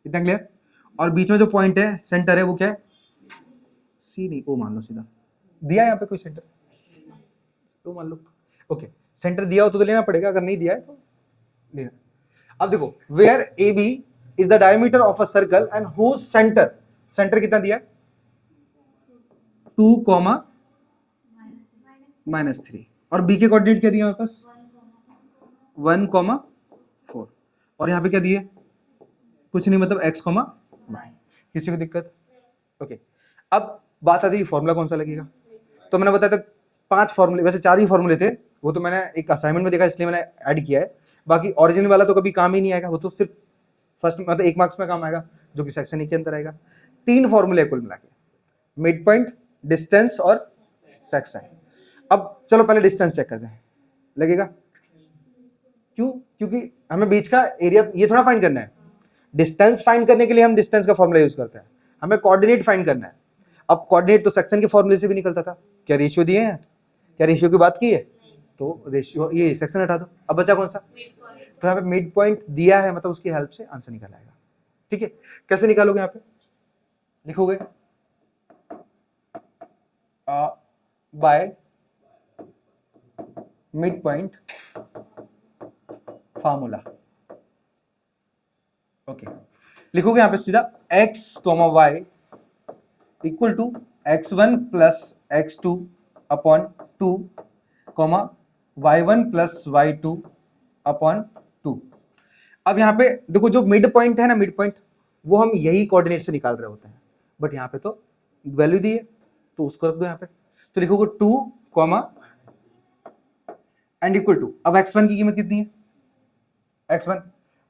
इतना क्लियर? और बीच में जो पॉइंट है, सेंटर है, वो क्या है? सी नहीं, ओ मान लो सीधा। दिया है यहाँ पे कोई सेंटर? तो मान लो। ओके, सेंटर दिया हो तो लेना पड़ेगा, अगर नहीं दिया है तो लेना। अब देखो, where A B is the diameter of a circle and whose centre, centre कितना दिया? 2, -3, और बी के कोऑर्डिनेट क्या दिया हमारे पास? 1, 4, और यहाँ पे क्या दिए? कुछ नहीं, मतलब x, y। किसी को दिक्कत? ओके। अब बात आती है फॉर्मूला कौन सा लगेगा, तो मैंने बताया था 5 फॉर्मूले, वैसे 4 ही फॉर्मूले थे, वो तो मैंने एक असाइनमेंट में देखा इसलिए मैंने ऐड किया है, बाकी ओरिजिनल वाला तो कभी काम ही नहीं आएगा, वो तो सिर्फ फर्स्ट मतलब 1 मार्क्स में काम आएगा, जो कि सेक्शन ए के अंदर आएगा। 3 फॉर्मूले कुल मिला के, मिड पॉइंट, डिस्टेंस और सेक्शन। अब चलो पहले डिस्टेंस चेक करते हैं, लगेगा? क्यों? क्योंकि हमें बीच का एरिया ये थोड़ा फाइंड करना है, डिस्टेंस फाइंड करने के लिए हम डिस्टेंस का फॉर्मूला यूज करते हैं, हमें कोऑर्डिनेट फाइंड करना है। अब कोऑर्डिनेट तो सेक्शन के फॉर्मूले से भी निकलता था, क्या रेशियो दिए हैं? क्या रेशियो की बात की है? तो रेशियो, ये सेक्शन हटा दो, अब बचा कौन सा? तो यहाँ पे मिड पॉइंट दिया है, मतलब उसकी हेल्प से आंसर निकल आएगा। ठीक है, कैसे निकालोगे? यहाँ पे लिखोगे by mid point formula. Okay, लिखोगे यहाँ पे सीधा x, y equal to x1 plus x2 upon 2, y1 plus y2 upon 2। अब यहाँ पे देखो, जो मिड पॉइंट है ना, मिड पॉइंट वो हम यही कोऑर्डिनेट से निकाल रहे होते हैं, बट यहाँ पे तो वैल्यू दी है तो उसको रख दो यहाँ पे, तो लिखोगे 2, एंड इक्वल टू, अब x1 की कीमत कितनी है? x1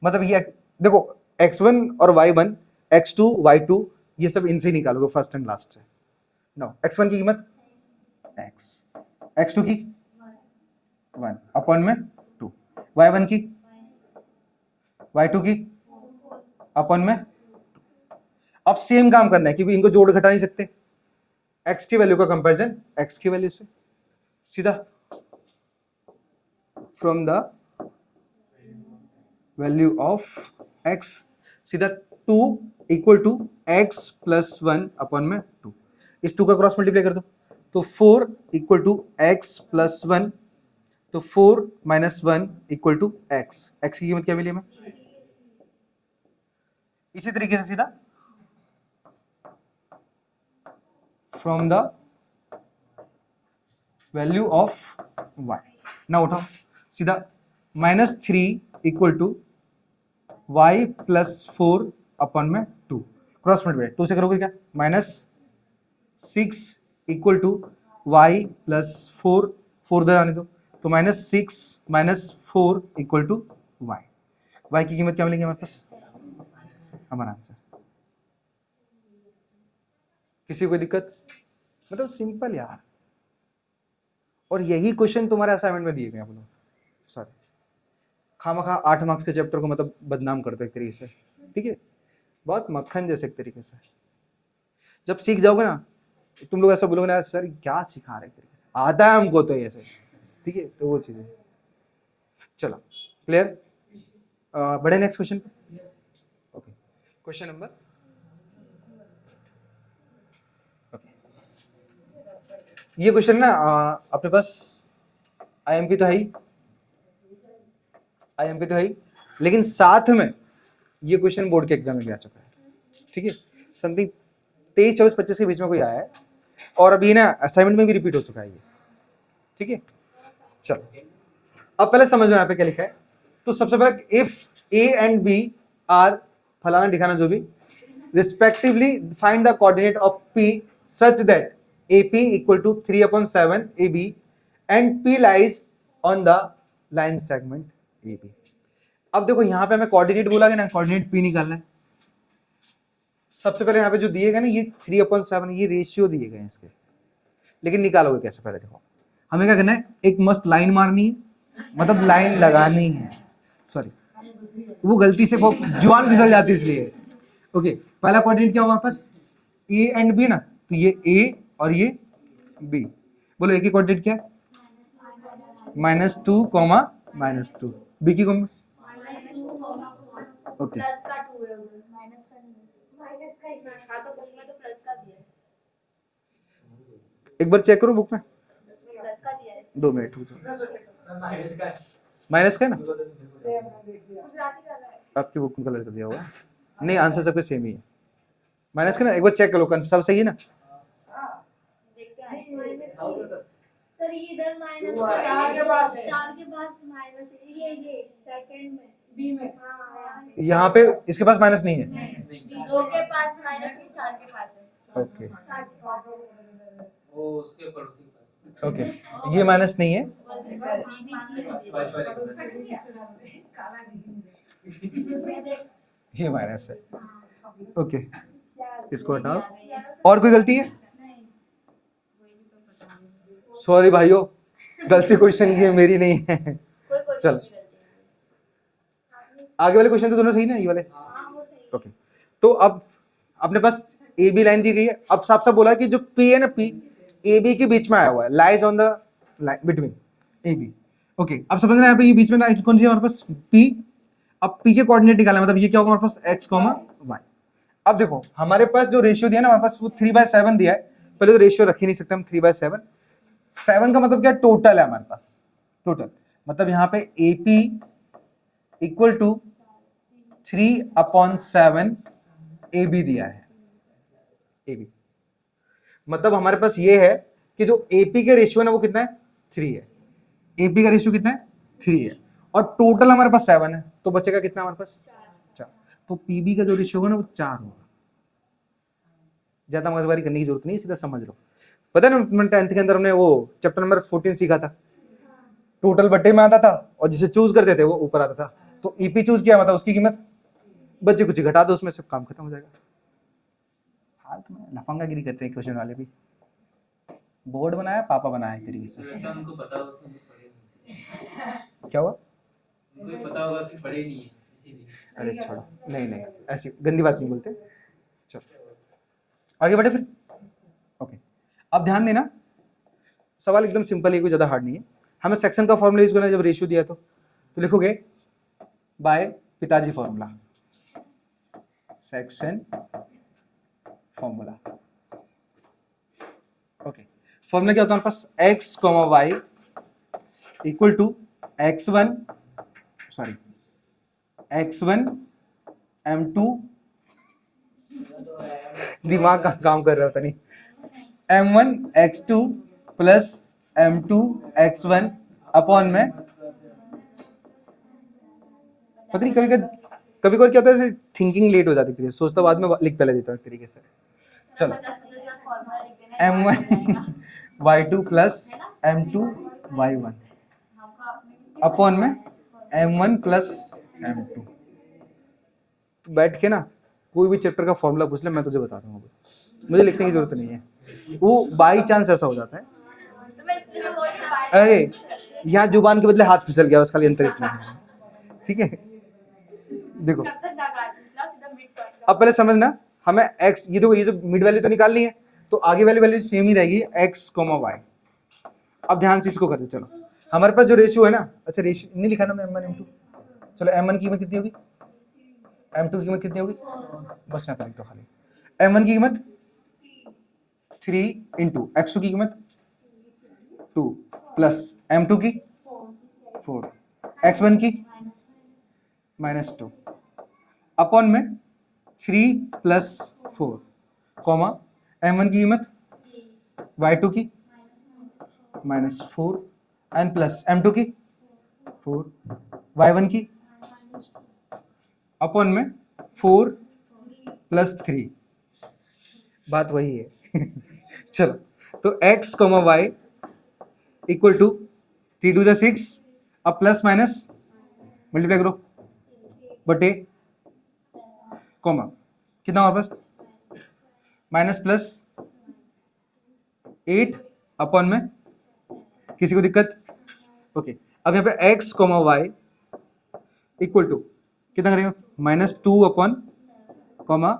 मतलब ये देखो, x1 और y1, x2, y2, ये सब इनसे ही निकालोगे फर्स्ट एंड लास्ट से। नो, x1 की कीमत x, x2 की 1 अपॉन में 2, y1 की, y2 की अपॉन में 2। अब सेम काम करना है, क्योंकि इनको जोड़ घटा नहीं सकते, x की वैल्यू का कंपैरिजन x की वैल्यू से, सीधा from the value of x, सीधा 2 equal to x plus 1 upon में 2, इस 2 का क्रॉस मल्टीप्लाई कर दो, तो 4 इक्वल टू x प्लस 1, तो 4 minus 1 equal to x, x की कीमत क्या मिली हमें? इसी तरीके से सीधा from the value of y, ना उठाओ सीधा -3 equal to y plus 4 upon में 2, क्रॉस मल्टीप्लाई 2 से करोगे क्या? -6 इक्वल टू y प्लस 4, 4 उधर आने दो, तो -6 minus 4 equal to y, y की कीमत क्या मिलेगी हमारे पास? हमारा आंसर। किसी को दिक्कत? मतलब सिंपल यार, और यही क्वेश्चन तुम्हारे असाइनमेंट में दिए गए हैं, सॉरी खामखा 8 मार्क्स के चैप्टर को मतलब बदनाम करते एक तरीके से, ठीक है? बहुत मक्खन जैसे एक तरीके से, जब सीख जाओगे ना तुम लोग ऐसा बोलोगे ना, सर क्या सिखा रहे एक तरीके से, आता है हमको तो ऐसे, ठीक है? तो वो चीजें, चलो क्लियर? बढ़े नेक्स्ट क्वेश्चन पे। ओके, क्वेश्चन नंबर ये क्वेश्चन ना अपने पास आईएमपी तो है ही, आईएमपी तो है ही, लेकिन साथ में ये क्वेश्चन बोर्ड के एग्जाम में भी आ चुका है, ठीक है, समथिंग 23, 24, 25 के बीच में कोई आया है, और अभी ना असाइनमेंट में भी रिपीट हो चुका है ये, ठीक है। चलो अब पहले समझ में यहाँ पे क्या लिखा है। तो सबसे पहले if A and B are फलाना दिखाना जो भी respectively find the coordinate of P such that AP equal to 3/7 AB and P lies on the line segment AB। अब देखो यहाँ पे हमें कोऑर्डिनेट बोला गया ना, कोऑर्डिनेट P निकालना है। सबसे पहले यहाँ पे जो दिए गए ना ये 3/7 ये रेशियो दिए गए हैं इसके, लेकिन निकालोगे कैसे? पहले देखो हमें क्या करना है, एक मस्त लाइन मारनी है, मतलब लाइन लगानी है, सॉरी वो गलती से वो जुबान फिसल जाती है इसलिए। ओके, पहला कोऑर्डिनेट क्या हुआ हमारे पास, A एंड B ना, तो ये A और ये B, बोलो एक ही कोऑर्डिनेट क्या है, -2, -2, B की कॉम्ब, ओके प्लस का 2 है उधर, माइनस का नहीं है। हाँ तो बुक में तो प्लस का दिया है, एक बार चेक करो बुक में, प्लस का दिया है। 2 मिनट माइनस का है ना, गुजराती का है। आपकी बुक में कलर कर दिया होगा, नहीं आंसर सबके सेम ही है, माइनस का ना, एक बार चेक करो सब सही है ना। देखते हैं सर, ये इधर माइनस 4 के बाद माइनस, ये सेकंड में बी में, हाँ यहाँ पे इसके पास माइनस नहीं है, 2 के पास माइनस नहीं, 4 के पास है। ओके वो उसके पड़ोसी का ओके, ये माइनस नहीं है, ये माइनस है, ओके इसको हटाओ। और कोई गलती है? सॉरी भाइयों, गलती क्वेश्चन की है, मेरी नहीं है। चल आगे वाले क्वेश्चन तो दोनों सही ना, ये वाले, ओके। तो अब अपने पास ए बी लाइन दी गई है, अब साफ साफ बोला कि जो पी है ना, पी ए बी के बीच में आया हुआ है, lies on the line between A B, okay. अब समझ रहे हैं यहाँ पे ये बीच में लाइन कौन सी है हमारे पास, पी। अब पी के कोऑर्डिनेट निकालना, मतलब ये क्या होगा हमारे पास, एक्स कॉमा वाई। अब देखो हमारे पास जो रेशियो दिया ना हमारे पास, वो 3/7 दिया है, पहले तो रेशियो रख ही नहीं सकते हम, 3/7, 7 का मतलब क्या, टोटल है हमारे पास, टोटल मतलब यहाँ पे AP इक्वल टू 3/7 AB दिया है, AB मतलब हमारे पास ये है कि जो AP का रेशियो है ना वो कितना है, 3 है, AP का रेशियो कितना है, 3 है, और टोटल हमारे पास 7 है, तो बचेगा कितना हमारे पास, 4। तो PB का जो रेशियो होगा ना वो 4 होगा, ज्यादा मगजमारी करने की जरूरत नहीं, सीधा समझ लो। पता है ना 10th के अंदर हमने वो चैप्टर नंबर 14 सीखा था, टोटल बट्टे में आता था और जिसे चूज करते थे वो ऊपर आता था, तो ईपी चूज किया मतलब उसकी कीमत बच्चे कुछ घटा दो, उसमें सब काम खत्म हो जाएगा। फालतू में लफंगागिरी करते हैं क्वेश्चन वाले भी, बोर्ड बनाया पापा बनाया एक तरीके से। उनको पता होगा कि पढ़े नहीं, क्या हुआ, उनको पता होगा कि पढ़े नहीं है इसीलिए। अरे छोड़ो, नहीं नहीं ऐसी गंदी बात नहीं बोलते, चलो आगे बढ़े फिर। ओके, अब ध्यान देना, सवाल एकदम सिंपल है, कोई ज्यादा हार्ड नहीं है। हमें सेक्शन का फॉर्मूला यूज करना है, जब रेशियो दिया तो लिखोगे बाय पिताजी formula, section formula, okay. Formula क्या होता है हमारे पास, x, y equal to x1 m2, दिमाग का काम कर रहा होता नहीं, m1 x2 plus m2 x1 upon में, पता नहीं कभी कभी क्या होता है, थिंकिंग लेट हो जाती है, सोचता बाद में लिख पहले देता हूँ एक तरीके से। चलो m1 y2 plus m2 y1 upon में m1 प्लस m2। बैठ के ना कोई भी चैप्टर का फॉर्मूला पूछ ले, मैं तुझे बता दूंगा, मुझे लिखने की जरूरत नहीं है, वो बाई चांस ऐसा हो जाता है। अरे यहाँ जुबान के बदले हाथ फिसल गया, उसका अंतर इतना है, ठीक है। देखो अब पहले समझना, हमें x, ये देखो ये जो मिड वैल्यू तो निकालनी है, तो आगे वाली वैल्यू सेम ही रहेगी, x, y। अब ध्यान से इसको करते चलो, हमारे पास जो रेशियो है ना, अच्छा रेशियो नहीं लिखा ना मैं m1 m2, चलो m1 की कीमत कितनी होगी, m2 की कीमत कितनी होगी, बस यहाँ पर लिख दो खाली। m1 की कीमत 3 इंटू x2 की कीमत 2 प्लस m2 की 4 x1 की -2 अपॉन में 3 प्लस 4 कॉमा m1 की कीमत y2 की -4 एंड प्लस m2 की 4 y1 की अपॉन में 4 प्लस 3, बात वही है। चलो तो x, y equal to 3 to 6, अब प्लस माइनस मल्टीप्लाई करो बटे कॉमा कितना हमारे पास माइनस प्लस 8 अपॉन में, किसी को दिक्कत? ओके अब यहाँ पे x, y इक्वल टू कितना करेंगे -2 अपॉन कॉमा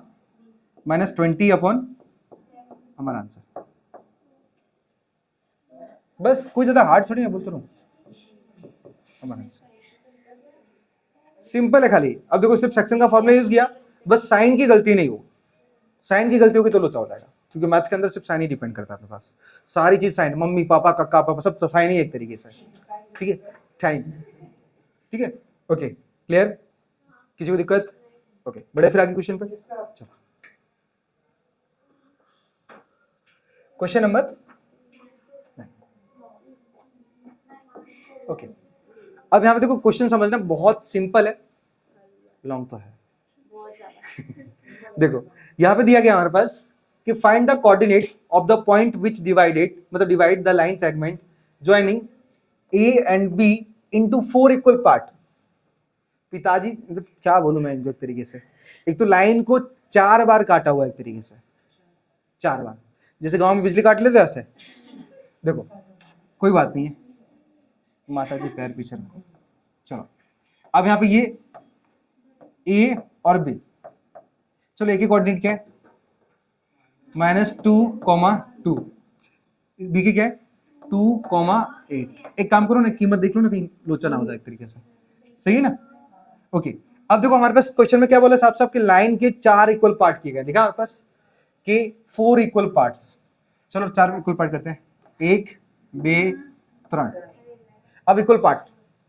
-20 अपॉन हमारा आंसर। बस कोई ज्यादा हार्ड थोड़ी है, बोलते रहूं हमारा आंसर सिंपल है खाली। अब देखो सिर्फ सेक्शन का फॉर्मूला यूज किया, बस साइन की गलती नहीं हो, साइन की गलती होगी तो लोचा हो जाएगा, क्योंकि मैथ्स के अंदर सिर्फ साइन ही डिपेंड करता है अपने पास, सारी चीज साइन, मम्मी पापा कक्का पापा सब साइन ही एक तरीके से, ठीक है साइन, ठीक है ओके क्लियर, किसी को दिक्कत? ओके बढ़े फिर आगे क्वेश्चन पे। चलो क्वेश्चन नंबर ओके अब यहाँ पे देखो क्वेश्चन समझना बहुत सिंपल है, लॉन्ग तो है। देखो यहाँ पे दिया गया हमारे पास कि find the coordinate of the point which divided, मतलब divide the line segment joining A and B into 4 equal part. पिताजी मतलब क्या बोलूं मैं इनको एक तरीके से, एक तो लाइन को 4 बार काटा हुआ एक तरीके से, 4 बार, जैसे गांव में बिजली काट लेते ऐसे। देखो कोई बात नहीं है, माता जी पैर पीछे रखो। चलो अब यहाँ पे ये ए और बी, चलो एक ही कोऑर्डिनेट क्या है -2, बी की क्या है 2,8। एक काम करो ना, कीमत देख लो ना कहीं लोचा ना हो जाए एक तरीके से, सही है ना। ओके अब देखो हमारे पास क्वेश्चन में क्या बोला साहब साहब कि लाइन के 4 इक्वल पार्ट किए गए, देखा हमारे पास के 4 इक्वल पार्ट्स। चलो 4 इक्वल पार्ट करते हैं, 1 2 3। अब इक्वल पार्ट,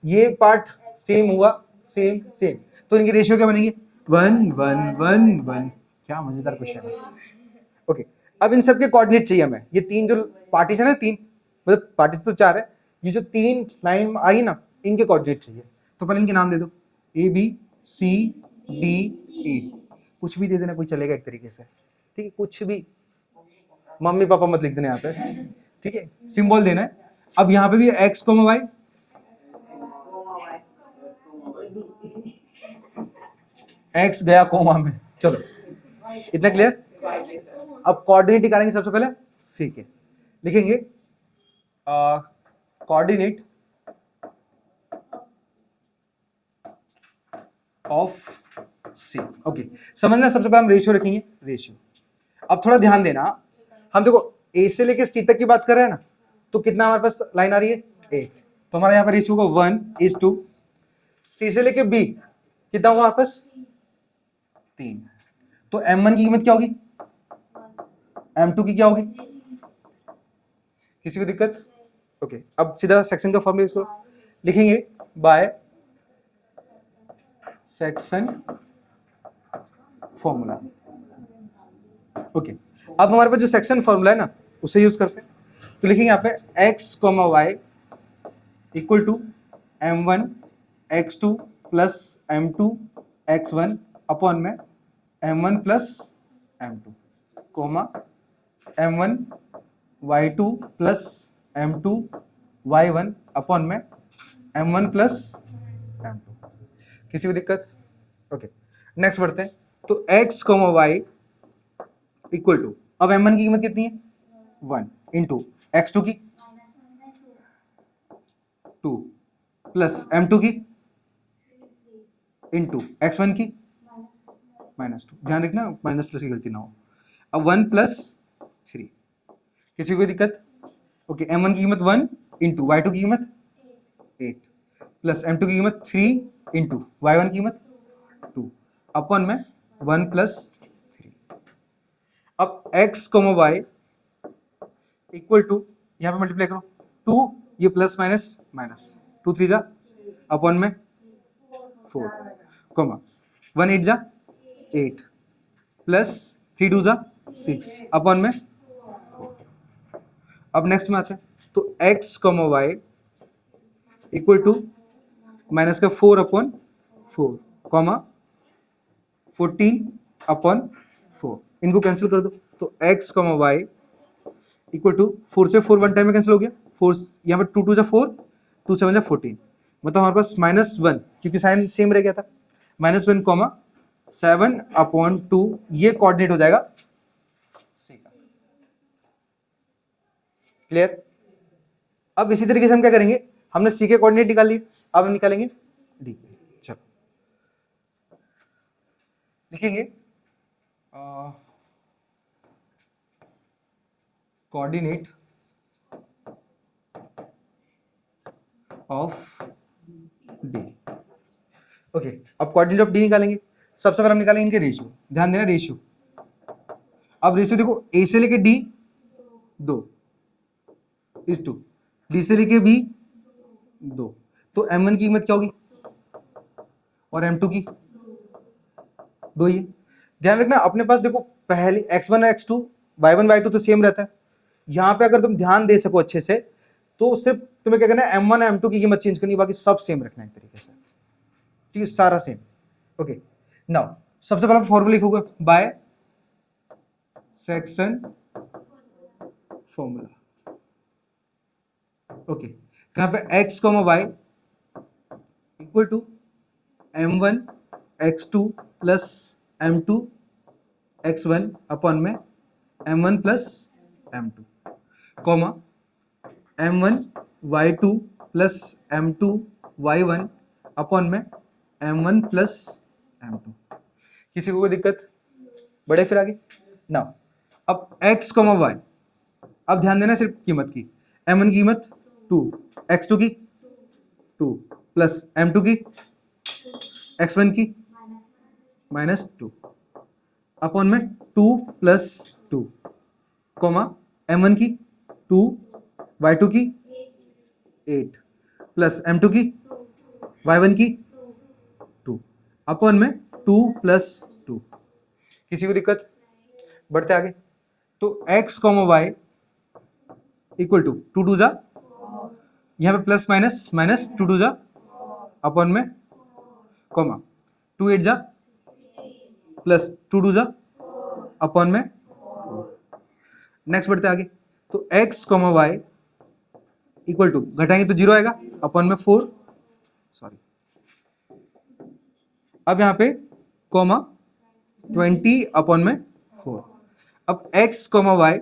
ये पार्ट सेम हुआ, सेम सेम, तो इनकी रेशियो क्या बनेगी 1 1 1 1। क्या मजेदार क्वेश्चन है। ओके अब इन सबके कोऑर्डिनेट चाहिए हमें, ये 3 जो पार्टीज है ना, 3 मतलब पार्टीज तो 4 है, ये जो 3 लाइन आई ना इनके कोऑर्डिनेट चाहिए। तो पहले इनके नाम दे दो, A B C D A, कुछ भी दे देना कोई चलेगा एक तरीके से, ठीक है कुछ भी, मम्मी पापा मत लिख देना यहाँ पे, ठीक है सिंबल देना है। अब यहाँ पे भी x, y, x गया कोमा में, चलो इतना क्लियर। अब कोऑर्डिनेट निकालेंगे सबसे पहले, ठीक है लिखेंगे कोऑर्डिनेट ऑफ सी। ओके समझना, सबसे पहले हम रेशियो रखेंगे, रेशियो। अब थोड़ा ध्यान देना, हम देखो ए से लेके सी तक की बात कर रहे हैं ना, तो कितना हमारे पास लाइन आ रही है 1, तो हमारे यहाँ पर रेशियो होगा 1:2। सी से लेके बी कितना होगा हमारे पास 3, तो m1 की कीमत क्या होगी, m2 की क्या होगी, किसी को दिक्कत? ओके अब सीधा सेक्शन का फॉर्मूला इसको लिखेंगे बाय सेक्शन फॉर्मूला। ओके अब हमारे पास जो सेक्शन फॉर्मूला है ना उसे यूज करते हैं, तो लिखेंगे यहाँ पे x, y equal to m1 x2 plus m2 x1 upon में m1 plus m2 coma m1 y2 plus m2 y1 upon में m1 प्लस m2। किसी को दिक्कत? ओके नेक्स्ट बढ़ते हैं, तो x, y इक्वल टू, अब m1 की कीमत कितनी है 1 इंटू x2 की 2 प्लस m2 की इंटू x1 की -2, ध्यान रखना माइनस प्लस की गलती ना हो। अब 1 प्लस 3, किसी को कोई दिक्कत? ओके m1 की कीमत 1 इंटू y2 की कीमत 8 प्लस m2 की कीमत 3 इंटू y1 की कीमत 2 अपन में 1 प्लस 3। अब x comma y equal to, यहाँ पे मल्टीप्लाई करो 2, ये प्लस माइनस माइनस 2 3 जा अपन में 4 कॉमा 1 8 जा 8 प्लस 3 2 जा 6 अपन में 4। अब नेक्स्ट में आते हैं, तो x comma y equal to minus का 4 अपन 4 कॉमा 14 अपन 4, इनको कैंसिल कर दो, तो x comma y equal to 4 से 4 वन टाइम में कैंसिल हो गया, 4 यहाँ पर 2 2 जा 4 2 7 जा 14, मतलब हमारे पास -1 क्योंकि साइन सेम रह गया था, -1 कॉमा 7 अपॉन 2, ये कोऑर्डिनेट हो जाएगा सी का। क्लियर? अब इसी तरीके से हम क्या करेंगे, हमने सी के कोऑर्डिनेट निकाल लिए, अब हम निकालेंगे डी के। चलो लिखेंगे कोऑर्डिनेट ऑफ डी। ओके, अब कोऑर्डिनेट ऑफ डी निकालेंगे। सबसे पहले हम निकालेंगे इनके रेशियो, ध्यान देना रेशियो। अब रेशियो देखो, ए से लेके डी 2 इज 2, डी से लेके बी 2, तो m1 की कीमत क्या होगी और m2 की 2 ही है। ध्यान रखना अपने पास देखो पहले x1 और x2 y1 y2 तो सेम रहता है, यहाँ पे अगर तुम ध्यान दे सको अच्छे से तो सिर्फ तुम्हें क्या करना है, m1 और m2 की कीमत चेंज करनी है, बाकी सब सेम रखना है एक तरीके से, ठीक है, सारा सेम। ओके, नाउ सबसे पहला फॉर्मूला लिखोगे बाय सेक्शन फॉर्मूला। ओके, यहाँ पे x comma y equal to m1 x2 plus m2 x1 upon में m1 plus m2 comma m1 y2 plus m2 y1 upon में m1 प्लस m2। किसी को कोई दिक्कत? बढ़े फिर आगे ना। अब x कॉमा वाई, अब ध्यान देना सिर्फ कीमत की, m1 की कीमत 2, x2 की 2 प्लस m2 की x1 की -2 अपॉन में 2 प्लस 2 कॉमा m1 की 2 y2 की 8 प्लस m2 की y1 की 2 अपॉन में 2 प्लस 2। किसी को दिक्कत? बढ़ते आगे, तो x comma y equal to 2 2 जा, यहाँ पे प्लस माइनस माइनस 2 2 जा अपॉन में कॉमा 2 8 जा प्लस 2 2 जा अपॉन में। नेक्स्ट बढ़ते आगे, तो x comma y equal to, घटाएंगे तो 0 आएगा अपॉन में 4, सॉरी, अब यहाँ पे कॉमा 20 अपॉन में 4। अब x comma y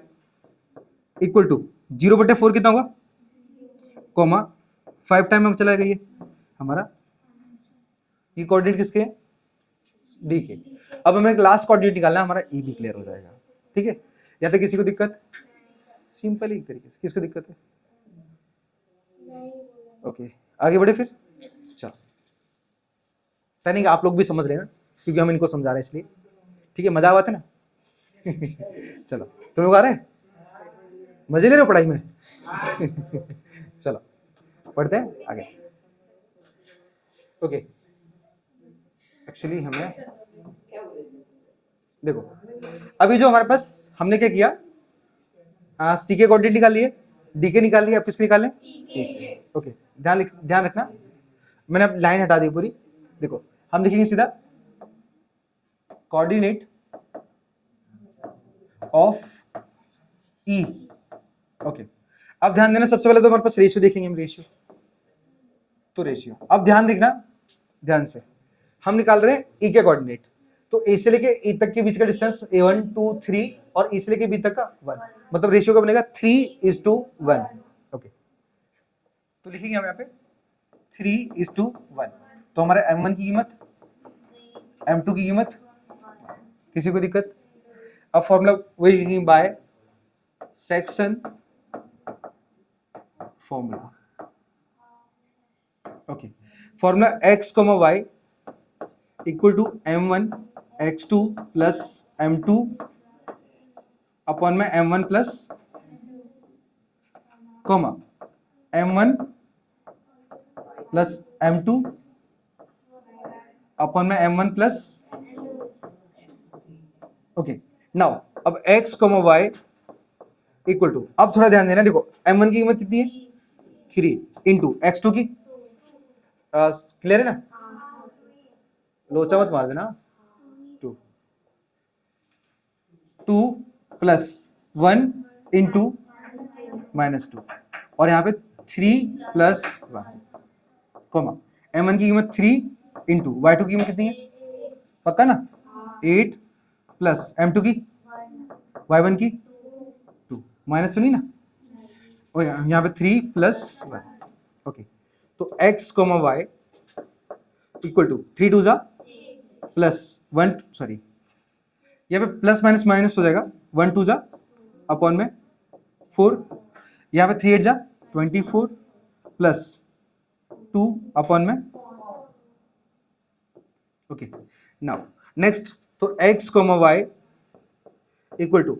equal to 0/4 कितना होगा, कॉमा 5 टाइम में चला गया ये हमारा, ये कोऑर्डिनेट किसके हैं, डी के। अब हमें एक लास्ट कोऑर्डिनेट निकालना है, हमारा ई भी क्लियर हो जाएगा, ठीक है। या तो किसी को दिक्कत? सिंपल ही तरीके से, किसको दिक्कत है? ओके, आगे बढ़े फिर। चलो, नहीं आप लोग भी समझ रहे हैं ना, क्योंकि हम इनको समझा रहे हैं इसलिए, ठीक है, मजा आवा था ना। चलो, तुम लोग आ रहे हैं, मजे ले रहे हो पढ़ाई में? चलो पढ़ते हैं आगे। ओके, एक्चुअली हमें देखो, अभी जो हमारे पास हमने क्या किया, सी के कोऑर्डिनेट निकाल लिए, डी के निकाल लिए, अब किसके निकाल लें? ओके, ध्यान रखना, मैंने अब लाइन हटा दी पूरी। देखो हम लिखेंगे सीधा कोऑर्डिनेट ऑफ ई। ओके, अब ध्यान देना, सबसे पहले तो हमारे पास रेशियो देखेंगे हम, रेशियो, तो रेशियो, अब ध्यान देखना, ध्यान से हम निकाल रहे हैं ई के कोऑर्डिनेट, तो ए से लेके ई तक के बीच का डिस्टेंस a1 2 3 और ई से लेके बी तक का 1, मतलब रेशियो का बनेगा 3:1। ओके, तो लिखेंगे हम यहाँ पे 3:1, तो हमारे m1 की कीमत, m2 की कीमत, किसी को दिक्कत? अब फॉर्मूला वही लिखेंगे by section formula. Okay, formula x, y equal to m1 x2 plus m2 upon में m1 plus comma m1 plus m2 upon में m1 प्लस ओके। नाउ अब x, y इक्वल टू, अब थोड़ा ध्यान देना, देखो m1 की कीमत कितनी है 3 इंटू x2 की, क्लियर है ना, लोचा मत मार देना, 2 प्लस 1 इंटू -2 और यहाँ पे 3 प्लस 1 कॉमा m1 की कीमत 3 इंटू y2 की कीमत कितनी है पक्का ना 8 प्लस m2 की y1 की 2 माइनस तो नहीं ना, और यहाँ पे 3 प्लस 1 ओके। तो x, y इक्वल टू 3 2 जा प्लस 1 सॉरी यहाँ पे प्लस माइनस माइनस हो जाएगा 1 2 जा अपॉन में 4, यहाँ पे 3 8 जा 24 प्लस 2 अपॉन में ओके। नाउ नेक्स्ट, तो x, y equal to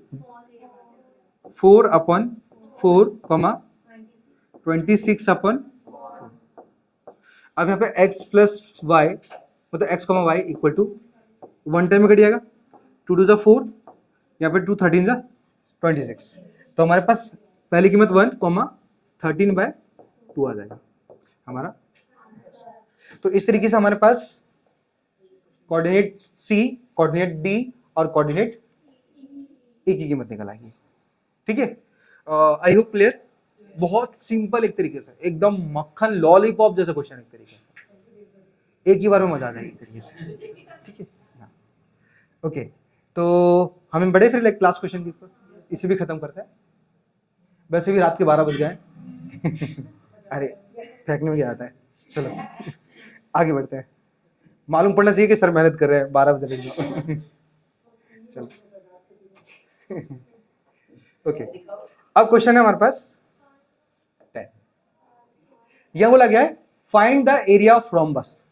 4 upon 4 26 upon 4। अब यहाँ पे x प्लस y मतलब x, y equal to 1 time में कट जाएगा, 2 2 जा 4, यहाँ पे 2 13 जा 26, तो हमारे पास पहली कीमत 1 13/2 आ जाएगा हमारा। तो इस तरीके से हमारे पास कोऑर्डिनेट C, कोऑर्डिनेट D और कोऑर्डिनेट E की कीमत निकल आएगी। ठीक है, आई होप क्लियर। बहुत सिंपल एक तरीके से, एकदम मक्खन लॉलीपॉप जैसा क्वेश्चन एक तरीके से, एक ही बार में मजा आ जाएगी एक तरीके से। ठीक है, ओके। तो हमें बढ़े फिर लाइक क्लास क्वेश्चन के ऊपर, इसे भी खत्म करते हैं। वैसे भी रात के 12 बज गए अरे फेंकने में क्या आता है, चलो आगे बढ़ते हैं। मालूम पड़ना चाहिए कि सर मेहनत कर रहे हैं 12 बजे चलो ओके। अब क्वेश्चन है हमारे पास 10, यह बोला गया है find the area of rhombus.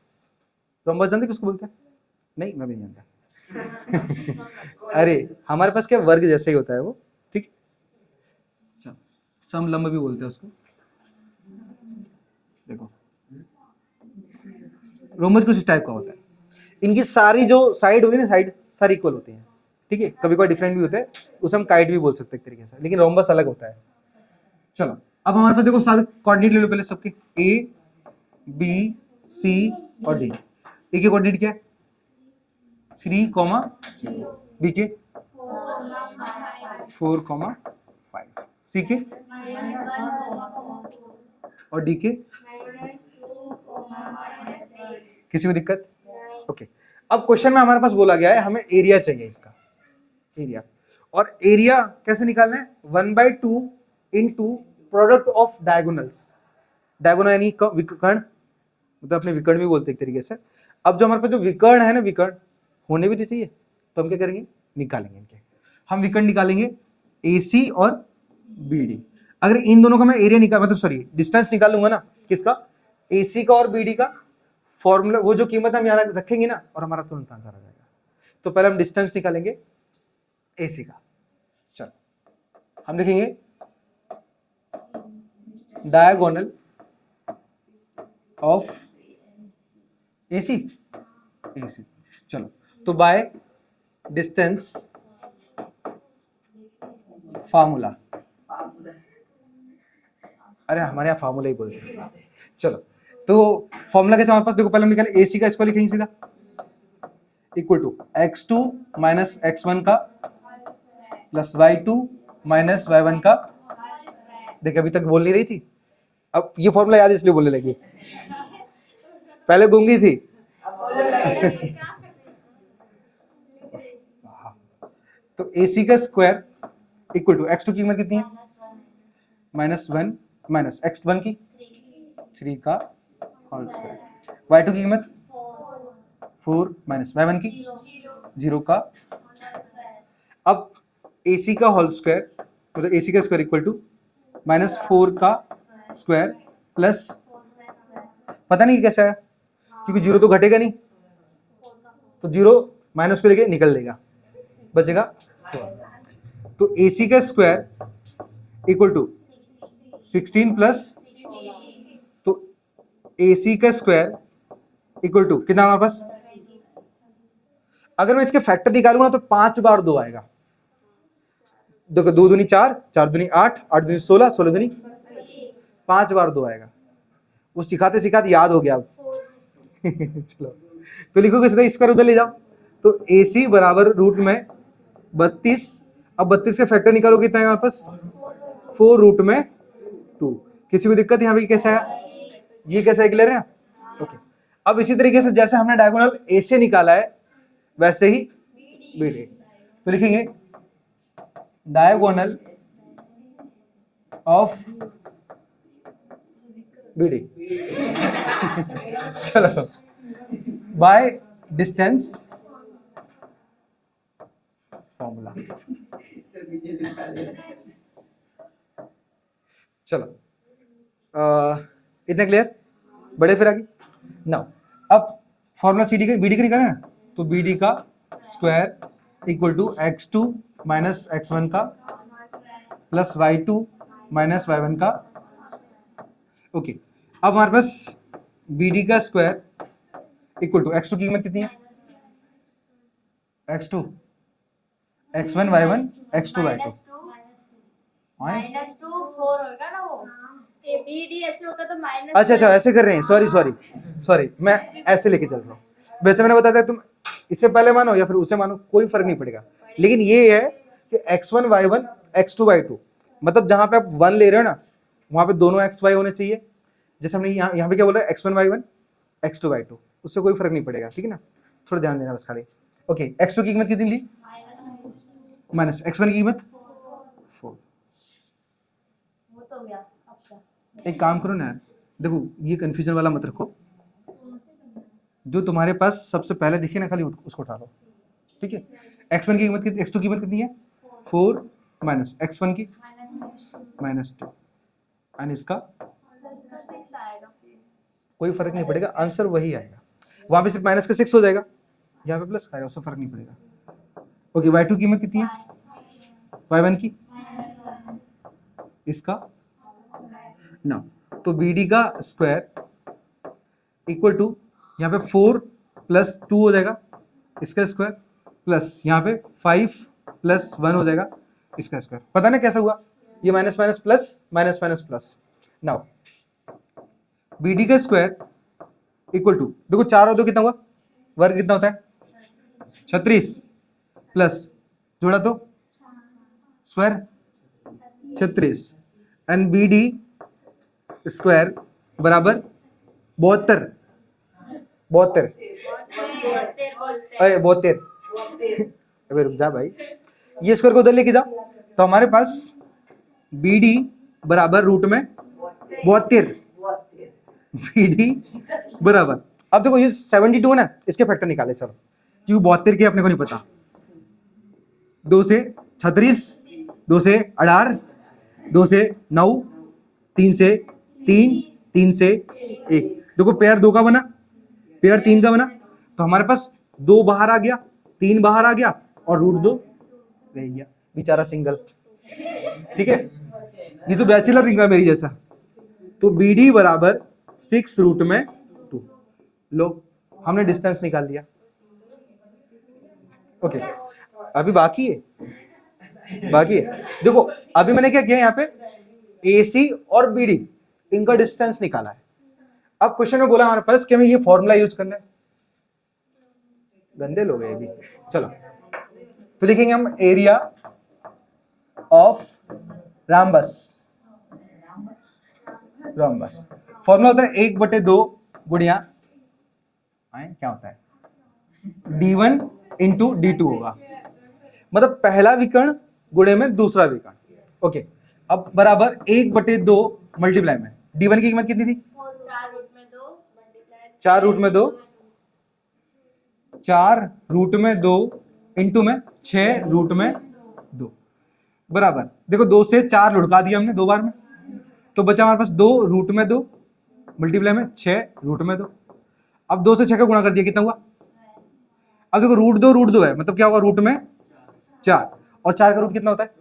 Rhombus जानते किसको बोलते हैं? नहीं, मैं भी नहीं जानता अरे हमारे पास क्या वर्ग जैसे ही होता है वो, ठीक, समलंब भी बोलते हैं उसको। देखो रोम्बस कुछ इस टाइप का होता है, इनकी सारी जो साइड होती है ना, साइड सारी इक्वल होती है, ठीक है। कभी कभी डिफरेंट भी होते हैं, उसे हम काइट भी बोल सकते हैं एक तरीके से, लेकिन रोम्बस अलग होता है। चलो अब हमारे पास देखो सारे कोऑर्डिनेट ले लो पहले सबके, A, B, C और D। A के कोऑर्डिनेट क्या है 3, B के 4, 5, C के और D के, किसी को दिक्कत? ओके। अब क्वेश्चन में हमारे पास बोला गया है हमें एरिया चाहिए, इसका एरिया, और एरिया कैसे निकालना है 1/2 into product of diagonals. Diagonal यानी विकर्ण, मतलब अपने विकर्ण भी बोलते हैं एक तरीके से। अब जो हमारे पास जो विकर्ण है ना, विकर्ण होने भी तो चाहिए, तो हम क्या करेंगे निकालेंगे इनके, हम विकर्ण निकालेंगे AC और BD। अगर इन दोनों का मैं एरिया निकाल मतलब सॉरी डिस्टेंस निकाल लूंगा ना, किसका AC का और BD का, फॉर्मूला वो जो कीमत हम यहाँ रखेंगे ना, और हमारा तुरंत आंसर आ जाएगा। तो पहले हम डिस्टेंस निकालेंगे AC का। चलो हम लिखेंगे डायगोनल ऑफ AC। चलो तो बाय डिस्टेंस फार्मूला, अरे हमारे यहाँ फार्मूला ही बोलते हैं। चलो तो फॉर्मूला कैसे हमारे पास, देखो पहले हम निकाले AC का, इसको लिखेंगे सीधा equal to x2 minus x1 का प्लस y2 माइनस y1 का। देखिए अभी तक बोल नहीं रही थी, अब ये फॉर्मूला याद इसलिए बोलने लगी, पहले गूंगी थी तो AC का स्क्वायर इक्वल टू x2 की कीमत कितनी है -1 माइनस x1 की 3 का होल स्क्वायर, y2 की कीमत 4 माइनस y1 की 0 का। अब AC का होल स्क्वायर मतलब AC का स्क्वायर इक्वल टू -4 का स्क्वायर प्लस, पता नहीं कैसा है क्योंकि जीरो तो घटेगा नहीं, तो जीरो माइनस को लेके निकल लेगा, बचेगा 4। तो AC का स्क्वायर इक्वल टू 16 प्लस, तो AC का स्क्वायर इक्वल टू कितना हमारे पास, अगर मैं इसके फैक्टर निकालूंगा ना तो 5 बार 2 आएगा। देखो 2 दूनी 4, 4 दूनी 8, 8 दूनी 16, 16 दूनी 5 बार 2 आएगा। वो सिखाते सिखाते याद हो गया अब। चलो तो लिखोगे सीधा स्क्वायर उधर ले जाओ, तो AC बराबर रूट में 32, अब 32 के फैक्टर निकालो कितना है हमारे पास, 4 रूट में 2। किसी को दिक्कत यहाँ पे कैसा है, ये कैसा है, क्लियर है ना? ओके। अब इसी तरीके से जैसे हमने डायगोनल A से निकाला है वैसे ही BD, तो लिखेंगे डायगोनल ऑफ BD। चलो, बाय डिस्टेंस फॉर्मूला। चलो इतना क्लियर, बड़े फिर आगे। नाउ अब फॉर्मूला CD का BD का निकालना है ना, तो BD का square equal to x2 minus x1 का प्लस y2 माइनस y1 का। ओके, अब हमारे पास BD का स्क्वायर इक्वल टू x2 की कीमत कितनी है, x2 x1 y1 x2 y2 -2 4 होगा ना वो, ये BD ऐसे होता तो माइनस। अच्छा ऐसे कर रहे हैं, सॉरी मैं ऐसे लेके चल रहा हूँ। वैसे मैंने बताया था तुम इससे पहले मानो या फिर उसे मानो, कोई फर्क नहीं पड़ेगा, लेकिन ये है कि x1 y1 x2 y2, मतलब जहां पे आप 1 ले रहे हो ना वहां पे दोनों x y होने चाहिए। जैसे हमने यहाँ पे क्या बोला, x1 y1 x2 y2, उससे कोई फर्क नहीं पड़ेगा, ठीक है ना? थोड़ा ध्यान देना बस खाली। ओके, x2 की कीमत कितनी ली, माइनस x1 की कीमत 4। वो तो गया। एक काम करो ना यार, देखो ये कंफ्यूजन वाला मत रखो, जो तुम्हारे पास सबसे पहले दिखे ना खाली उसको उठा लो, ठीक है? x1 की कीमत कितनी, x2 की कीमत कितनी है 4 माइनस x1 की -2, एंड इसका कोई फर्क नहीं पड़ेगा, आंसर वही आएगा। वहां पे सिर्फ माइनस का 6 हो जाएगा, यहाँ पे प्लस आएगा, उससे फर्क नहीं पड़ेगा। ओके, y2 की कीमत कितनी है, y1 की, इसका ना, तो BD का स्क्वायर इक्वल टू यहाँ पे 4 प्लस 2 हो जाएगा इसका स्क्वायर, प्लस यहाँ पे 5 प्लस 1 हो जाएगा इसका स्क्वायर। पता ना कैसा हुआ, ये minus minus plus minus minus plus. Now BD का स्क्वायर इक्वल टू, देखो 4 और 2 कितना हुआ, वर्ग कितना होता है 36, प्लस जोड़ा तो स्क्वायर 36, एंड BD स्क्वायर बराबर 72 अबे रुक जा भाई, ये स्क्वायर को उधर लेके जाओ, तो हमारे पास BD बराबर रूट में 72, BD बराबर, अब देखो ये 72 ना, इसके फैक्टर निकाले चलो, क्योंकि 72 के अपने को नहीं पता। 2 से 36, 2 से 18, 2 से 9, 3 से 3, 3 से 1, देखो पेयर 2 का बना, पेयर 3 का बना, तो हमारे पास 2 बाहर आ गया, 3 बाहर आ गया और रूट 2 रह गया, बेचारा सिंगल, ठीक है? ये तो बैचलर रिंग है मेरी जैसा। तो BD बराबर 6 रूट में 2, लो हमने डिस्टेंस निकाल लिया। ओके, अभी बाकी है, देखो अभी मैंने क्या किया, यहाँ पे AC और BD इनका डिस्टेंस निकाला है। अब क्वेश्चन में बोला हमारे पास कि हमें ये फॉर्मूला यूज करना है, गंदे लोग हैं अभी। चलो तो लिखेंगे हम एरिया ऑफ राम्बस। फॉर्मूला होता है 1/2 गुणिया क्या होता है D1 इंटू D2 होगा, मतलब पहला विकर्ण गुणे में दूसरा विकर्ण। ओके, अब बराबर 1/2 मल्टीप्लाई में D1 की कीमत कितनी थी, 4 रूट में 2 4 रूट में 2, 4 रूट में 2 इंटू में 6 रूट में 2 बराबर, देखो 2 से 4 लुढ़का दिया हमने 2 बार में, तो बचा हमारे पास 2 रूट में 2 मल्टीप्लाई में 6 रूट में 2। अब 2 से 6 का गुणा कर दिया, कितना हुआ? अब देखो रूट दो है, मतलब क्या होगा रूट में 4, और 4 का रूट कितना होता है?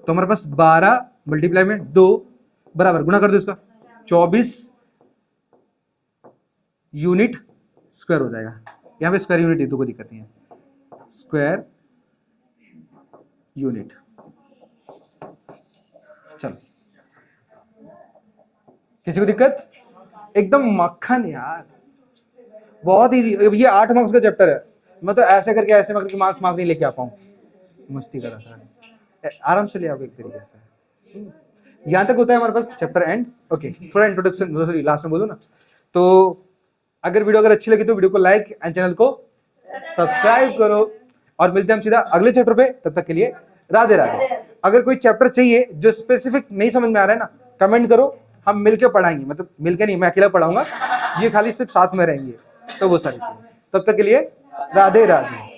तो हमारे पास 12 मल्टीप्लाई में 2 बराबर, गुणा कर दो इसका 24 यूनिट स्क्वायर हो जाएगा। यहाँ पे स्क्वायर यूनिट तो कोई दिक्कत नहीं है, स्क्वायर यूनिट। चलो, किसी को दिक्कत? एकदम मक्खन यार, बहुत इजी। ये 8 मार्क्स का चैप्टर है, मैं तो ऐसे करके मार्क्स नहीं लेके आ पाऊँ, मस्ती कर रहा था। आराम से ले आओगे एक तरीके से। यहाँ तक होता है हमारे पास चैप्टर एंड। ओके, थोड़ा इंट्रोडक्शन सॉरी लास्ट में बोलूँ ना, तो अगर वीडियो अगर अच्छी लगी तो वीडियो को लाइक एंड चैनल को सब्सक्राइब करो, और मिलते हैं हम सीधा अगले चैप्टर पे। तब तक के लिए राधे राधे। अगर कोई चैप्टर चाहिए जो स्पेसिफिक नहीं समझ में आ रहा है ना, कमेंट करो, हम मिलके पढ़ाएंगे, मतलब मिलके नहीं, मैं अकेला पढ़ाऊंगा, ये खाली सिर्फ साथ में रहेंगे, तो वो सारी चीजें। तब तक के लिए राधे राधे।